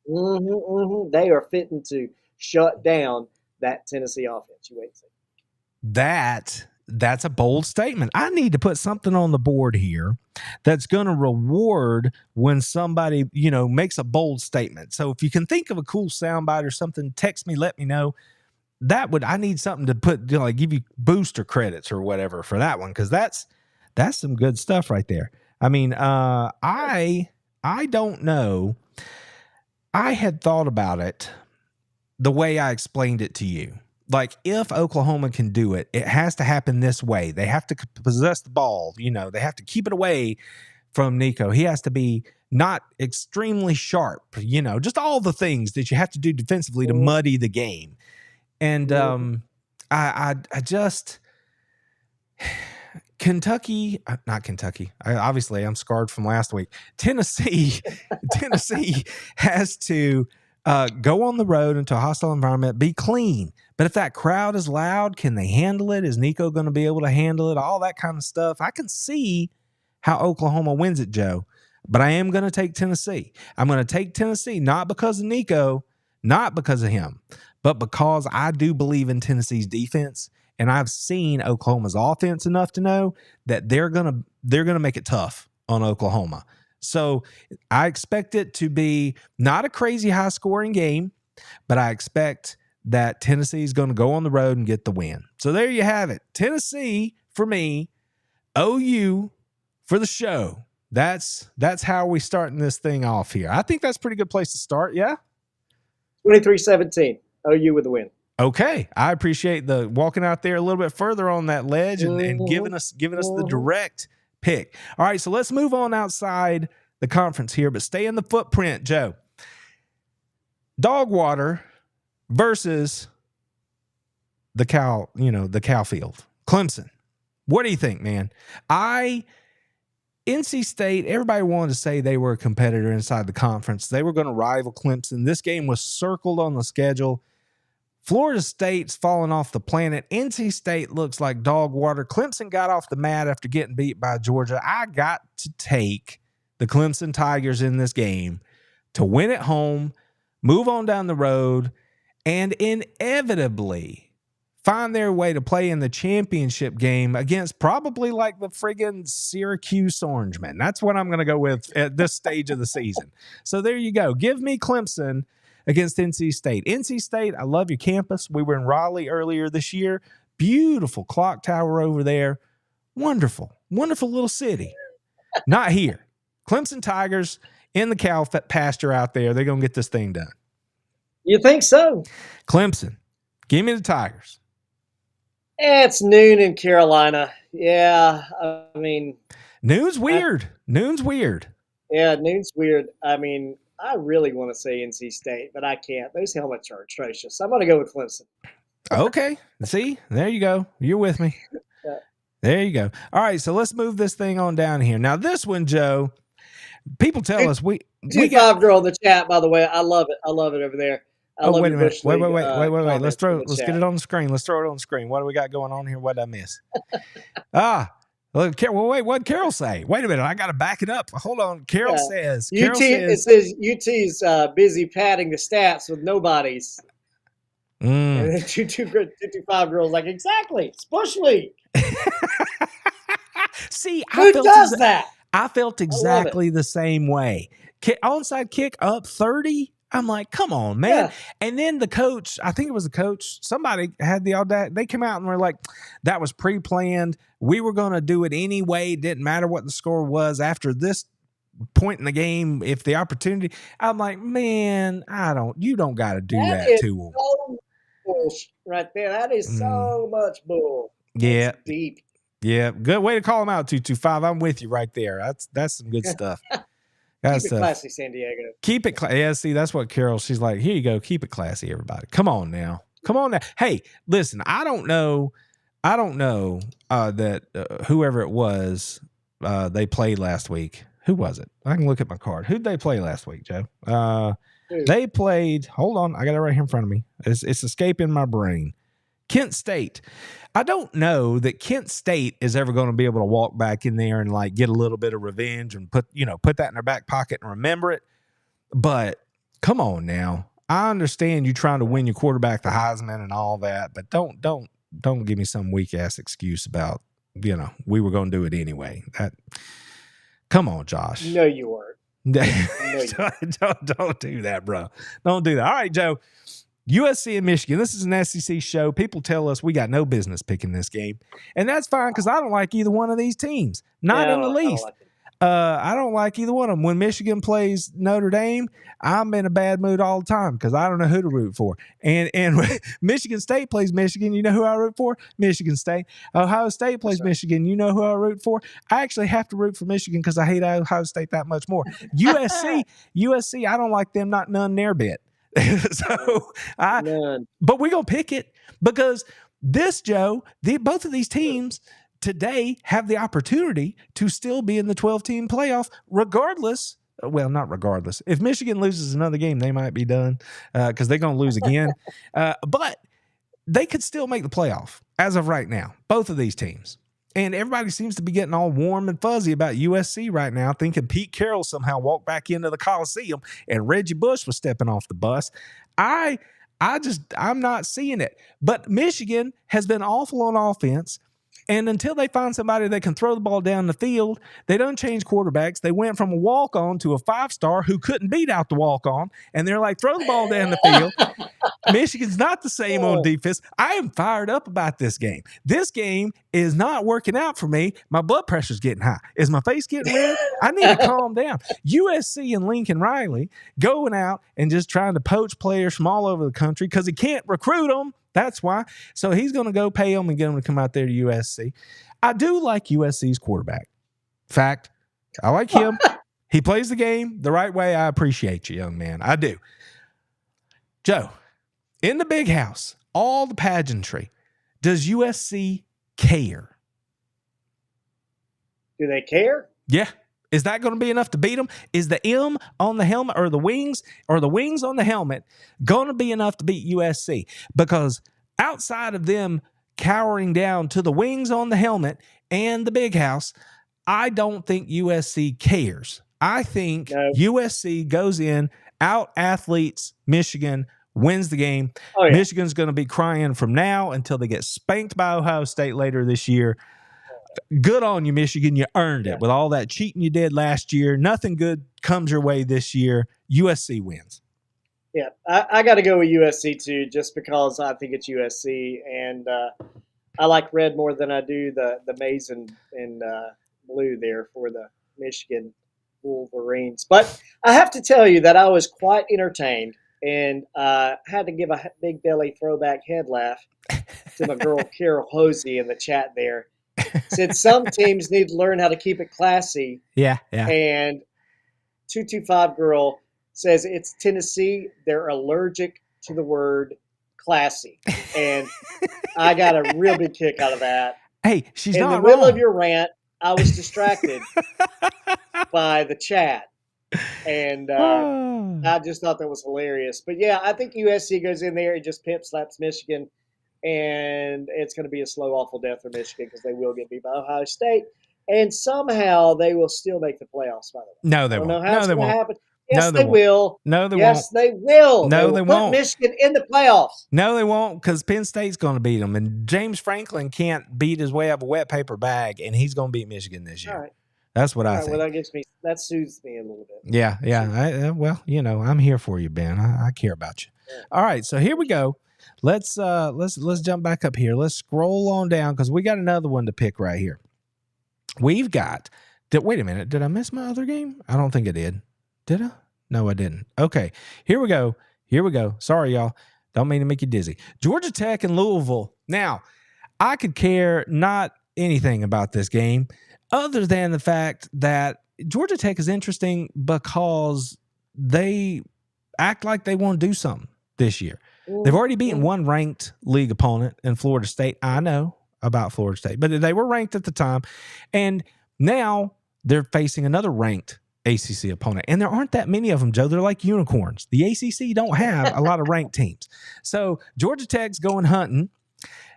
Mm-hmm. They are fitting to shut down that Tennessee offense. You wait and see. That's a bold statement. I need to put something on the board here that's going to reward when somebody, makes a bold statement. So if you can think of a cool soundbite or something, text me, let me know. I need something to put, give you booster credits or whatever for that one. Cause that's some good stuff right there. I mean, I don't know. I had thought about it the way I explained it to you. Like, if Oklahoma can do it, it has to happen this way. They have to possess the ball. They have to keep it away from Nico. He has to be not extremely sharp, just all the things that you have to do defensively to muddy the game. And I just not Kentucky. Obviously, I'm scarred from last week. Tennessee has to go on the road into a hostile environment, be clean. But if that crowd is loud, can they handle it? Is Nico going to be able to handle it? All that kind of stuff. I can see how Oklahoma wins it, Joe. But I am going to take Tennessee. I'm going to take Tennessee, not because of Nico, not because of him, but because I do believe in Tennessee's defense. And I've seen Oklahoma's offense enough to know that they're gonna make it tough on Oklahoma. So I expect it to be not a crazy high scoring game, but I expect that Tennessee is going to go on the road and get the win. So there you have it. Tennessee for me, OU for the show. That's how we starting this thing off here. I think that's a pretty good place to start. Yeah. 23-17, OU with the win. Okay, I appreciate the walking out there a little bit further on that ledge and giving us the direct pick. All right, so let's move on outside the conference here, but stay in the footprint, Joe. Dogwater versus the cow field. Clemson. What do you think, man? NC State, everybody wanted to say they were a competitor inside the conference. They were going to rival Clemson. This game was circled on the schedule. Florida State's fallen off the planet. NC State looks like dog water. Clemson got off the mat after getting beat by Georgia. I got to take the Clemson Tigers in this game to win at home, move on down the road, and inevitably find their way to play in the championship game against probably like the friggin' Syracuse Orangemen. That's what I'm going to go with at this stage of the season. So there you go. Give me Clemson against NC State. NC State, I love your campus. We were in Raleigh earlier this year. Beautiful clock tower over there. Wonderful, wonderful little city. Not here. Clemson Tigers in the cow pasture out there. They're going to get this thing done. You think so? Clemson, give me the Tigers. It's noon in Carolina. Yeah, I mean. Noon's weird. Noon's weird. Yeah, noon's weird. I mean, I really want to say NC State, but I can't. Those helmets are atrocious. I'm going to go with Clemson. Okay. See, there you go. You're with me. There you go. All right, so let's move this thing on down here. Now, this one, Joe, people tell us we got 5 girl in the chat, by the way. I love it. I love it over there. Wait a minute. Wait. Let's get it on the screen. Let's throw it on the screen. What do we got going on here? What did I miss? Wait, what did Carol say? Wait a minute. I got to back it up. Hold on. Carol says. It says UT's busy padding the stats with nobodies. And then 225 girls like, exactly. Spush league. See, who does that? I felt exactly the same way. Onside kick up 30. I'm like, come on, man. Yeah. And then the coach, I think it was the coach, somebody had the audacity. They came out and were like, that was pre-planned. We were going to do it anyway. It didn't matter what the score was after this point in the game. If the opportunity, I'm like, man, you don't got to do that to them. So bullshit right there. That is so much bull. Yeah. That's deep. Yeah. Good way to call them out, 225. I'm with you right there. That's some good stuff. Keep it classy, San Diego. Keep it classy. Yeah, see, that's what Carol, she's like, here you go. Keep it classy, everybody. Come on now. Hey, listen, I don't know that whoever it was they played last week. Who was it? I can look at my card. Who'd they play last week, Joe? They played, hold on, I got it right here in front of me. It's escaping my brain. Kent State. I don't know that Kent State is ever going to be able to walk back in there and like get a little bit of revenge and put that in their back pocket and remember it. But come on now. I understand you trying to win your quarterback the Heisman and all that, but don't give me some weak ass excuse about, we were going to do it anyway. Come on, Josh. No, you weren't. Don't do that, bro. Don't do that. All right, Joe. USC and Michigan. This is an SEC show. People tell us we got no business picking this game. And that's fine because I don't like either one of these teams. Not in the least. I don't like either one of them. When Michigan plays Notre Dame, I'm in a bad mood all the time because I don't know who to root for. And Michigan State plays Michigan. You know who I root for? Michigan State. Ohio State plays Michigan. You know who I root for? I actually have to root for Michigan because I hate Ohio State that much more. USC, I don't like them, not none near bit. So but we're gonna pick it because both of these teams today have the opportunity to still be in the 12-team playoff, regardless. Well, not regardless. If Michigan loses another game, they might be done because they're going to lose again. But they could still make the playoff as of right now, both of these teams. And everybody seems to be getting all warm and fuzzy about USC right now, thinking Pete Carroll somehow walked back into the Coliseum and Reggie Bush was stepping off the bus. I'm not seeing it. But Michigan has been awful on offense. And until they find somebody that can throw the ball down the field, they don't change quarterbacks. They went from a walk-on to a 5-star who couldn't beat out the walk-on. And they're like, throw the ball down the field. Michigan's not the same on defense. I am fired up about this game. This game is not working out for me. My blood pressure's getting high. Is my face getting red? I need to calm down. USC and Lincoln Riley going out and just trying to poach players from all over the country because he can't recruit them. That's why. So he's going to go pay them and get them to come out there to USC. I do like USC's quarterback. Fact, I like him. He plays the game the right way. I appreciate you, young man. I do. Joe, in the big house, all the pageantry, does USC care? Do they care? Yeah. Is that going to be enough to beat them? Is the M on the helmet or the wings on the helmet going to be enough to beat USC? Because outside of them cowering down to the wings on the helmet and the big house, I don't think USC cares. I think USC goes in, out athletes Michigan, wins the game. Oh, yeah. Michigan's going to be crying from now until they get spanked by Ohio State later this year. Good on you, Michigan. You earned it with all that cheating you did last year. Nothing good comes your way this year. USC wins. Yeah, I got to go with USC too, just because I think it's USC, and I like red more than I do the maize and blue there for the Michigan Wolverines. But I have to tell you that I was quite entertained, and had to give a big belly throwback head laugh to my girl Carol Hosey in the chat there. Said some teams need to learn how to keep it classy. Yeah. And 225 girl says it's Tennessee. They're allergic to the word classy. And I got a real big kick out of that. Hey, she's not wrong. In the middle of your rant, I was distracted by the chat. And I just thought that was hilarious. But yeah, I think USC goes in there and just pimp slaps Michigan. And it's going to be a slow, awful death for Michigan because they will get beat by Ohio State. And somehow they will still make the playoffs, by the way. No, they won't. I don't know how it's going to happen. Yes, they will. No, they won't. Yes, they will. No, they won't. Put Michigan in the playoffs. No, they won't, because Penn State's going to beat them. And James Franklin can't beat his way out of a wet paper bag, and he's going to beat Michigan this year. All right. That's what I think. Well, that soothes me a little bit. Yeah. Well, I'm here for you, Ben. I care about you. Yeah. All right, so here we go. Let's jump back up here. Let's scroll on down because we got another one to pick right here. We've got. Wait a minute. Did I miss my other game? I don't think I did. Did I? No, I didn't. Okay, here we go. Sorry, y'all. Don't mean to make you dizzy. Georgia Tech and Louisville. Now, I could care not anything about this game other than the fact that Georgia Tech is interesting because they act like they want to do something this year. They've already beaten one ranked league opponent in Florida State. I know about Florida State, but they were ranked at the time. And now they're facing another ranked ACC opponent. And there aren't that many of them, Joe. They're like unicorns. The ACC don't have a lot of ranked teams. So Georgia Tech's going hunting,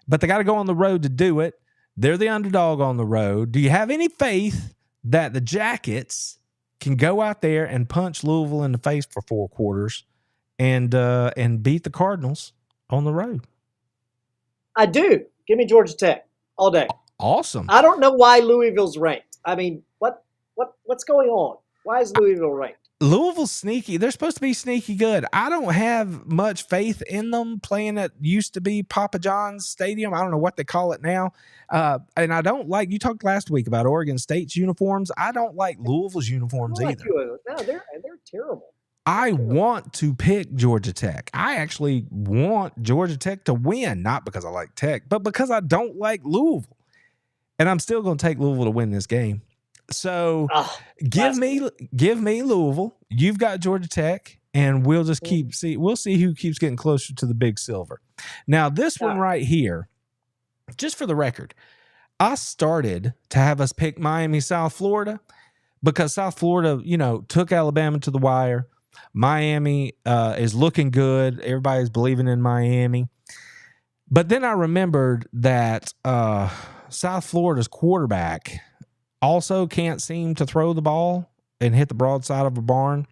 but they got to go on the road to do it. They're the underdog on the road. Do you have any faith that the Jackets can go out there and punch Louisville in the face for 4 quarters and beat the Cardinals on the road? I do. Give me Georgia Tech all day. Awesome. I don't know why Louisville's ranked. I mean, what's going on? Why is Louisville ranked? Louisville's sneaky. They're supposed to be sneaky good. I don't have much faith in them playing at used to be Papa John's Stadium. I don't know what they call it now. And I don't like, you talked last week about Oregon State's uniforms. I don't like Louisville's uniforms either. No, they're terrible. I want to pick Georgia Tech. I actually want Georgia Tech to win, not because I like Tech, but because I don't like Louisville. And I'm still going to take Louisville to win this game. So give me Louisville. You've got Georgia Tech, and we'll just we'll see who keeps getting closer to the big silver. Now, this one right here, just for the record, I started to have us pick Miami, South Florida, because South Florida, took Alabama to the wire. Miami is looking good. Everybody's believing in Miami. But then I remembered that South Florida's quarterback also can't seem to throw the ball and hit the broadside of a barn.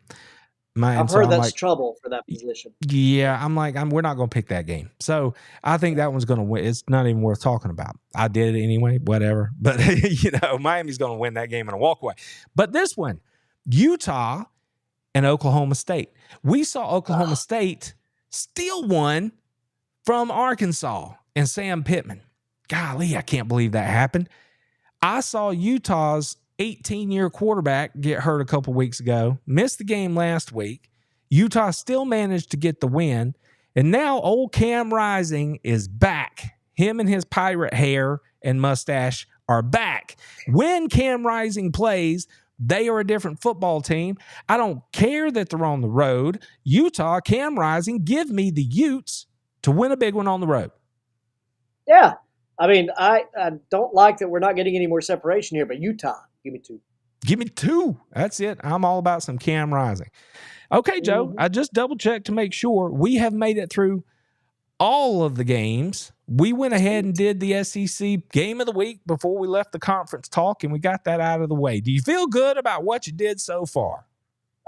I've heard that's trouble for that position. Yeah, we're not going to pick that game. So I think that one's going to win. It's not even worth talking about. I did it anyway, whatever. But, Miami's going to win that game in a walkaway. But this one, Utah and Oklahoma State. We saw Oklahoma State steal one from Arkansas and Sam Pittman. Golly, I can't believe that happened. I saw Utah's 18-year quarterback get hurt a couple weeks ago, missed the game last week. Utah still managed to get the win, and now old Cam Rising is back. Him and his pirate hair and mustache are back. When Cam Rising plays, they are a different football team. I don't care that they're on the road. Utah, Cam Rising, give me the Utes to win a big one on the road. Yeah. I mean, I don't like that we're not getting any more separation here, but Utah, give me 2. Give me 2. That's it. I'm all about some Cam Rising. Okay, Joe, I just double-checked to make sure we have made it through all of the games. We went ahead and did the SEC Game of the Week before we left the conference talk, and we got that out of the way. Do you feel good about what you did so far?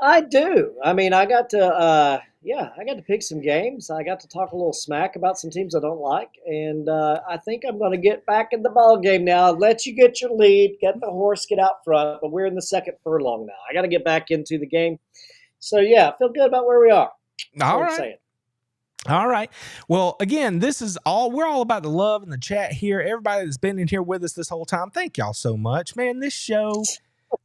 I do. I mean, I got to pick some games. I got to talk a little smack about some teams I don't like, and I think I'm going to get back in the ball game now. Let you get your lead, get the horse, get out front. But we're in the second furlong now. I got to get back into the game. So yeah, I feel good about where we are. All right. All right. Well, again, we're all about the love and the chat here. Everybody that's been in here with us this whole time, thank y'all so much, man. This show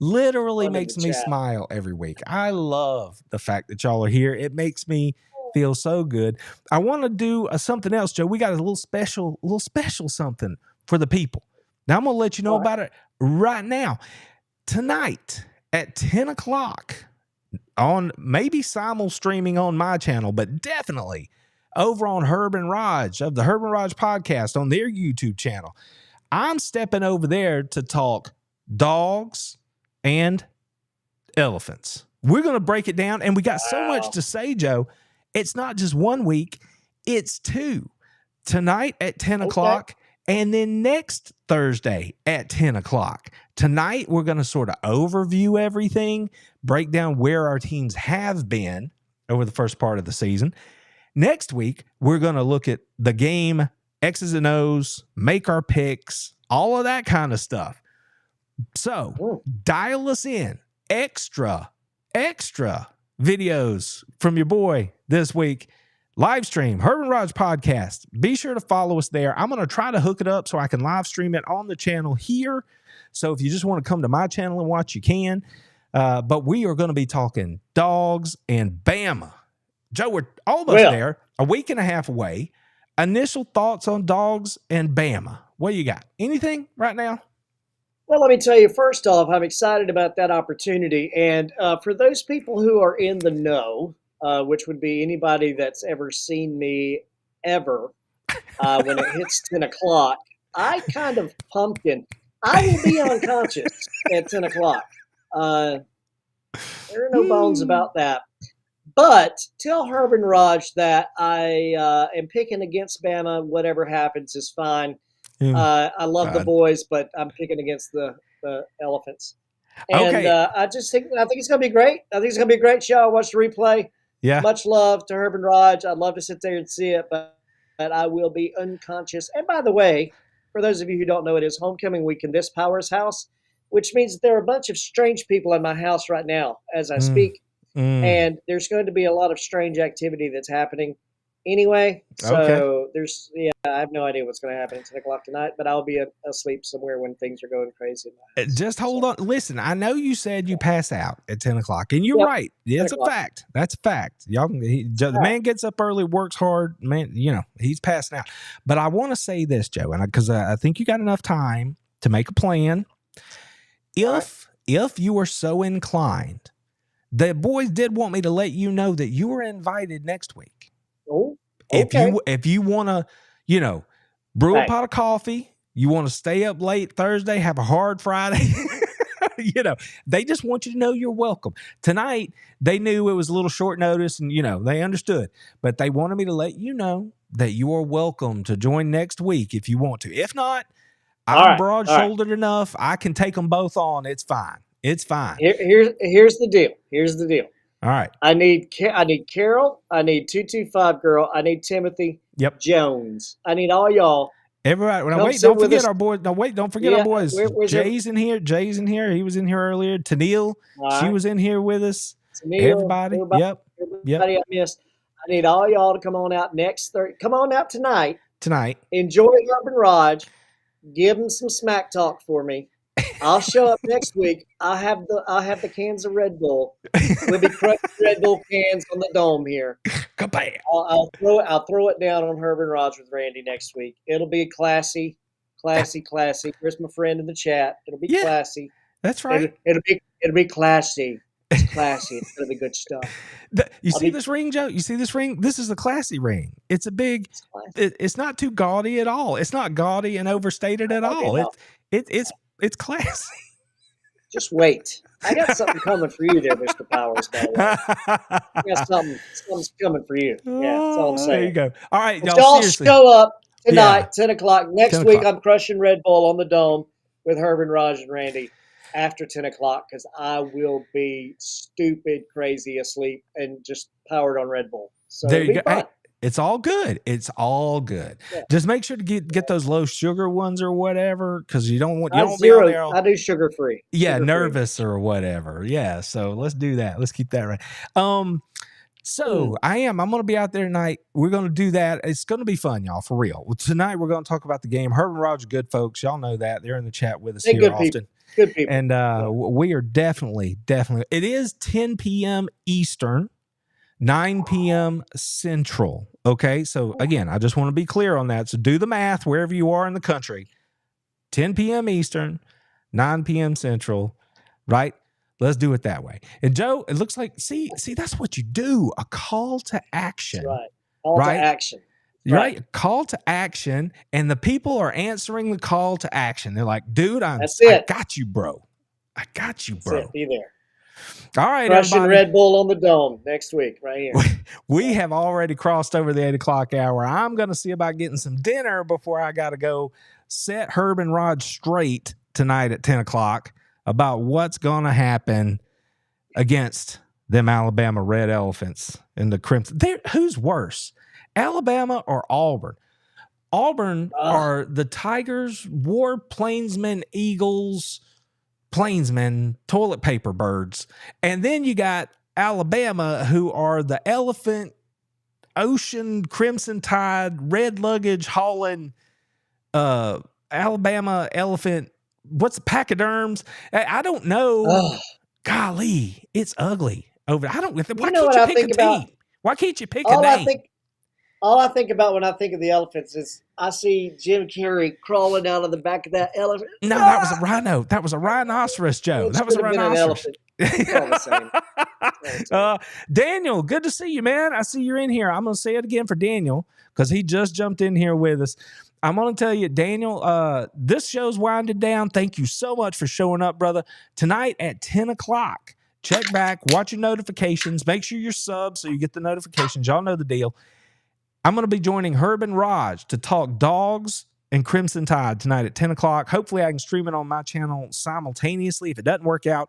literally makes me smile every week. I love the fact that y'all are here. It makes me feel so good. I want to do something else, Joe. We got a little special something for the people. Now, I'm going to let you know about it right now. Tonight at 10 o'clock on maybe simul streaming on my channel, but definitely over on Herb and Raj of the Herb and Raj podcast on their YouTube channel. I'm stepping over there to talk dogs and elephants. We're going to break it down, and we got so much to say, Joe. It's not just 1 week, it's 2. Tonight at 10 o'clock, and then next Thursday at 10 o'clock. Tonight, we're going to sort of overview everything, break down where our teams have been over the first part of the season. Next week, we're going to look at the game, X's and O's, make our picks, all of that kind of stuff. So dial us in. Extra videos from your boy this week. Live stream, Herb and Raj podcast. Be sure to follow us there. I'm going to try to hook it up so I can live stream it on the channel here. So if you just want to come to my channel and watch, you can. But we are going to be talking dogs and Bama. Joe, we're almost there, a week and a half away. Initial thoughts on dogs and Bama. What do you got? Anything right now? Well, let me tell you, first off, I'm excited about that opportunity. And for those people who are in the know, which would be anybody that's ever seen me ever, when it hits 10 o'clock, I kind of pumpkin. I will be unconscious at 10 o'clock. There are no bones about that. But tell Herb and Raj that I am picking against Bama. Whatever happens is fine. I love the boys, but I'm picking against the elephants. And I think it's going to be great. I think it's going to be a great show. I watched the replay. Yeah. Much love to Herb and Raj. I'd love to sit there and see it, but I will be unconscious. And by the way, for those of you who don't know, it is homecoming week in this Powers house, which means that there are a bunch of strange people in my house right now as I speak. and there's going to be a lot of strange activity that's happening anyway. So I have no idea what's going to happen at 10 o'clock tonight, but I'll be asleep somewhere when things are going crazy. Just hold on. Listen, I know you said you pass out at 10 o'clock, and you're right. It's a fact. That's a fact. Y'all, the man gets up early, works hard. Man, he's passing out. But I want to say this, Joe, and because I think you got enough time to make a plan. If you were so inclined, the boys did want me to let you know that you were invited next week. Oh, okay. If you want to, brew a pot of coffee, you want to stay up late Thursday, have a hard Friday, they just want you to know you're welcome. Tonight, they knew it was a little short notice and, they understood, but they wanted me to let you know that you are welcome to join next week if you want to. If not, I'm broad-shouldered enough. I can take them both on. It's fine. It's fine. Here's the deal. All right. I need Carol. I need 225 girl. I need Timothy Jones. I need all y'all. Everybody. Don't forget our boys. Don't forget our boys. Jay's in here. He was in here earlier. Tennille, she was in here with us. Everybody. Yep. Everybody I missed. I need all y'all to come on out next Thursday. Come on out tonight. Enjoy Urban Raj. Give them some smack talk for me. I'll show up next week. I'll have the cans of Red Bull. We'll be crushing Red Bull cans on the dome here. I'll throw it down on Herb and Raj with Randy next week. It'll be classy. Here's my friend in the chat. It'll be classy. That's right. It'll be classy. It's classy. It's gonna be good stuff. You see this ring, Joe? You see this ring? This is a classy ring. It's a big. It's not too gaudy at all. It's not gaudy and overstated at all. It's classy. Just wait. I got something coming for you there, Mr. Powers. By the way. I got something's coming for you. Yeah, that's all I'm saying. There you go. All right, y'all show up tonight, 10 o'clock. Next week, I'm crushing Red Bull on the dome with Herb and Raj and Randy after 10 o'clock because I will be stupid, crazy, asleep, and just powered on Red Bull. So there you go. Hey, it's all good. Yeah. Just make sure to get those low sugar ones or whatever, because you don't be on there. I do sugar free. Yeah, nervous or whatever. Yeah, so let's do that. Let's keep that right. I'm going to be out there tonight. We're going to do that. It's going to be fun, y'all, for real. Well, tonight we're going to talk about the game. Herb and Raj are good folks. Y'all know that. They're in the chat with us here often. Good people. And we are definitely. It is 10 p.m. Eastern, 9 p.m. Central. Okay, so again, I just want to be clear on that. So do the math wherever you are in the country. 10 p.m. Eastern, 9 p.m. Central, right? Let's do it that way. And Joe, it looks like, see, that's what you do. A call to action. That's right. Call to action. Right. Call to action. And the people are answering the call to action. They're like, dude, I got you, bro. I got you, bro. That's it. Be there. All right, crushing everybody. Red Bull on the dome next week, right here. We have already crossed over the 8 o'clock hour. I'm going to see about getting some dinner before I got to go set Herb and Rod straight tonight at 10 o'clock about what's going to happen against them Alabama Red Elephants and the Crimson. Who's worse, Alabama or Auburn? Auburn are the Tigers, War Plainsmen, Eagles, Plainsmen, toilet paper birds. And then you got Alabama, who are the Elephant, Ocean, Crimson Tide, Red Luggage hauling, Alabama Elephant. What's the pachyderms? I don't know. Golly, it's ugly over. Why can't you pick a team? Why can't you pick a name? All I think about when I think of the Elephants is I see Jim Carrey crawling out of the back of that elephant. No, that was a rhino. That was a rhinoceros, Joe. That was a rhinoceros. Daniel, good to see you, man. I see you're in here. I'm going to say it again for Daniel because he just jumped in here with us. I'm going to tell you, Daniel, this show's winded down. Thank you so much for showing up, brother. Tonight at 10 o'clock, check back, watch your notifications. Make sure you're subbed so you get the notifications. Y'all know the deal. I'm going to be joining Herb and Raj to talk Dogs and Crimson Tide tonight at 10 o'clock. Hopefully I can stream it on my channel simultaneously. If it doesn't work out,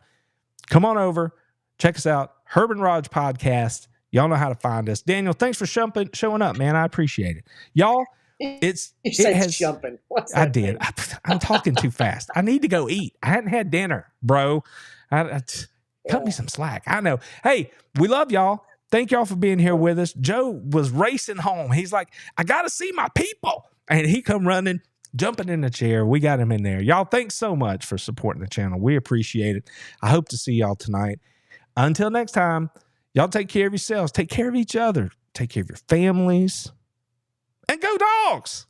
come on over. Check us out. Herb and Raj podcast. Y'all know how to find us. Daniel, thanks for showing up, man. I appreciate it. Y'all, jumping. I did. I'm talking too fast. I need to go eat. I hadn't had dinner, bro. Cut me some slack. I know. Hey, we love y'all. Thank y'all for being here with us. Joe was racing home. He's like, I got to see my people. And he come running, jumping in the chair. We got him in there. Y'all, thanks so much for supporting the channel. We appreciate it. I hope to see y'all tonight. Until next time, y'all take care of yourselves. Take care of each other. Take care of your families. And go Dogs!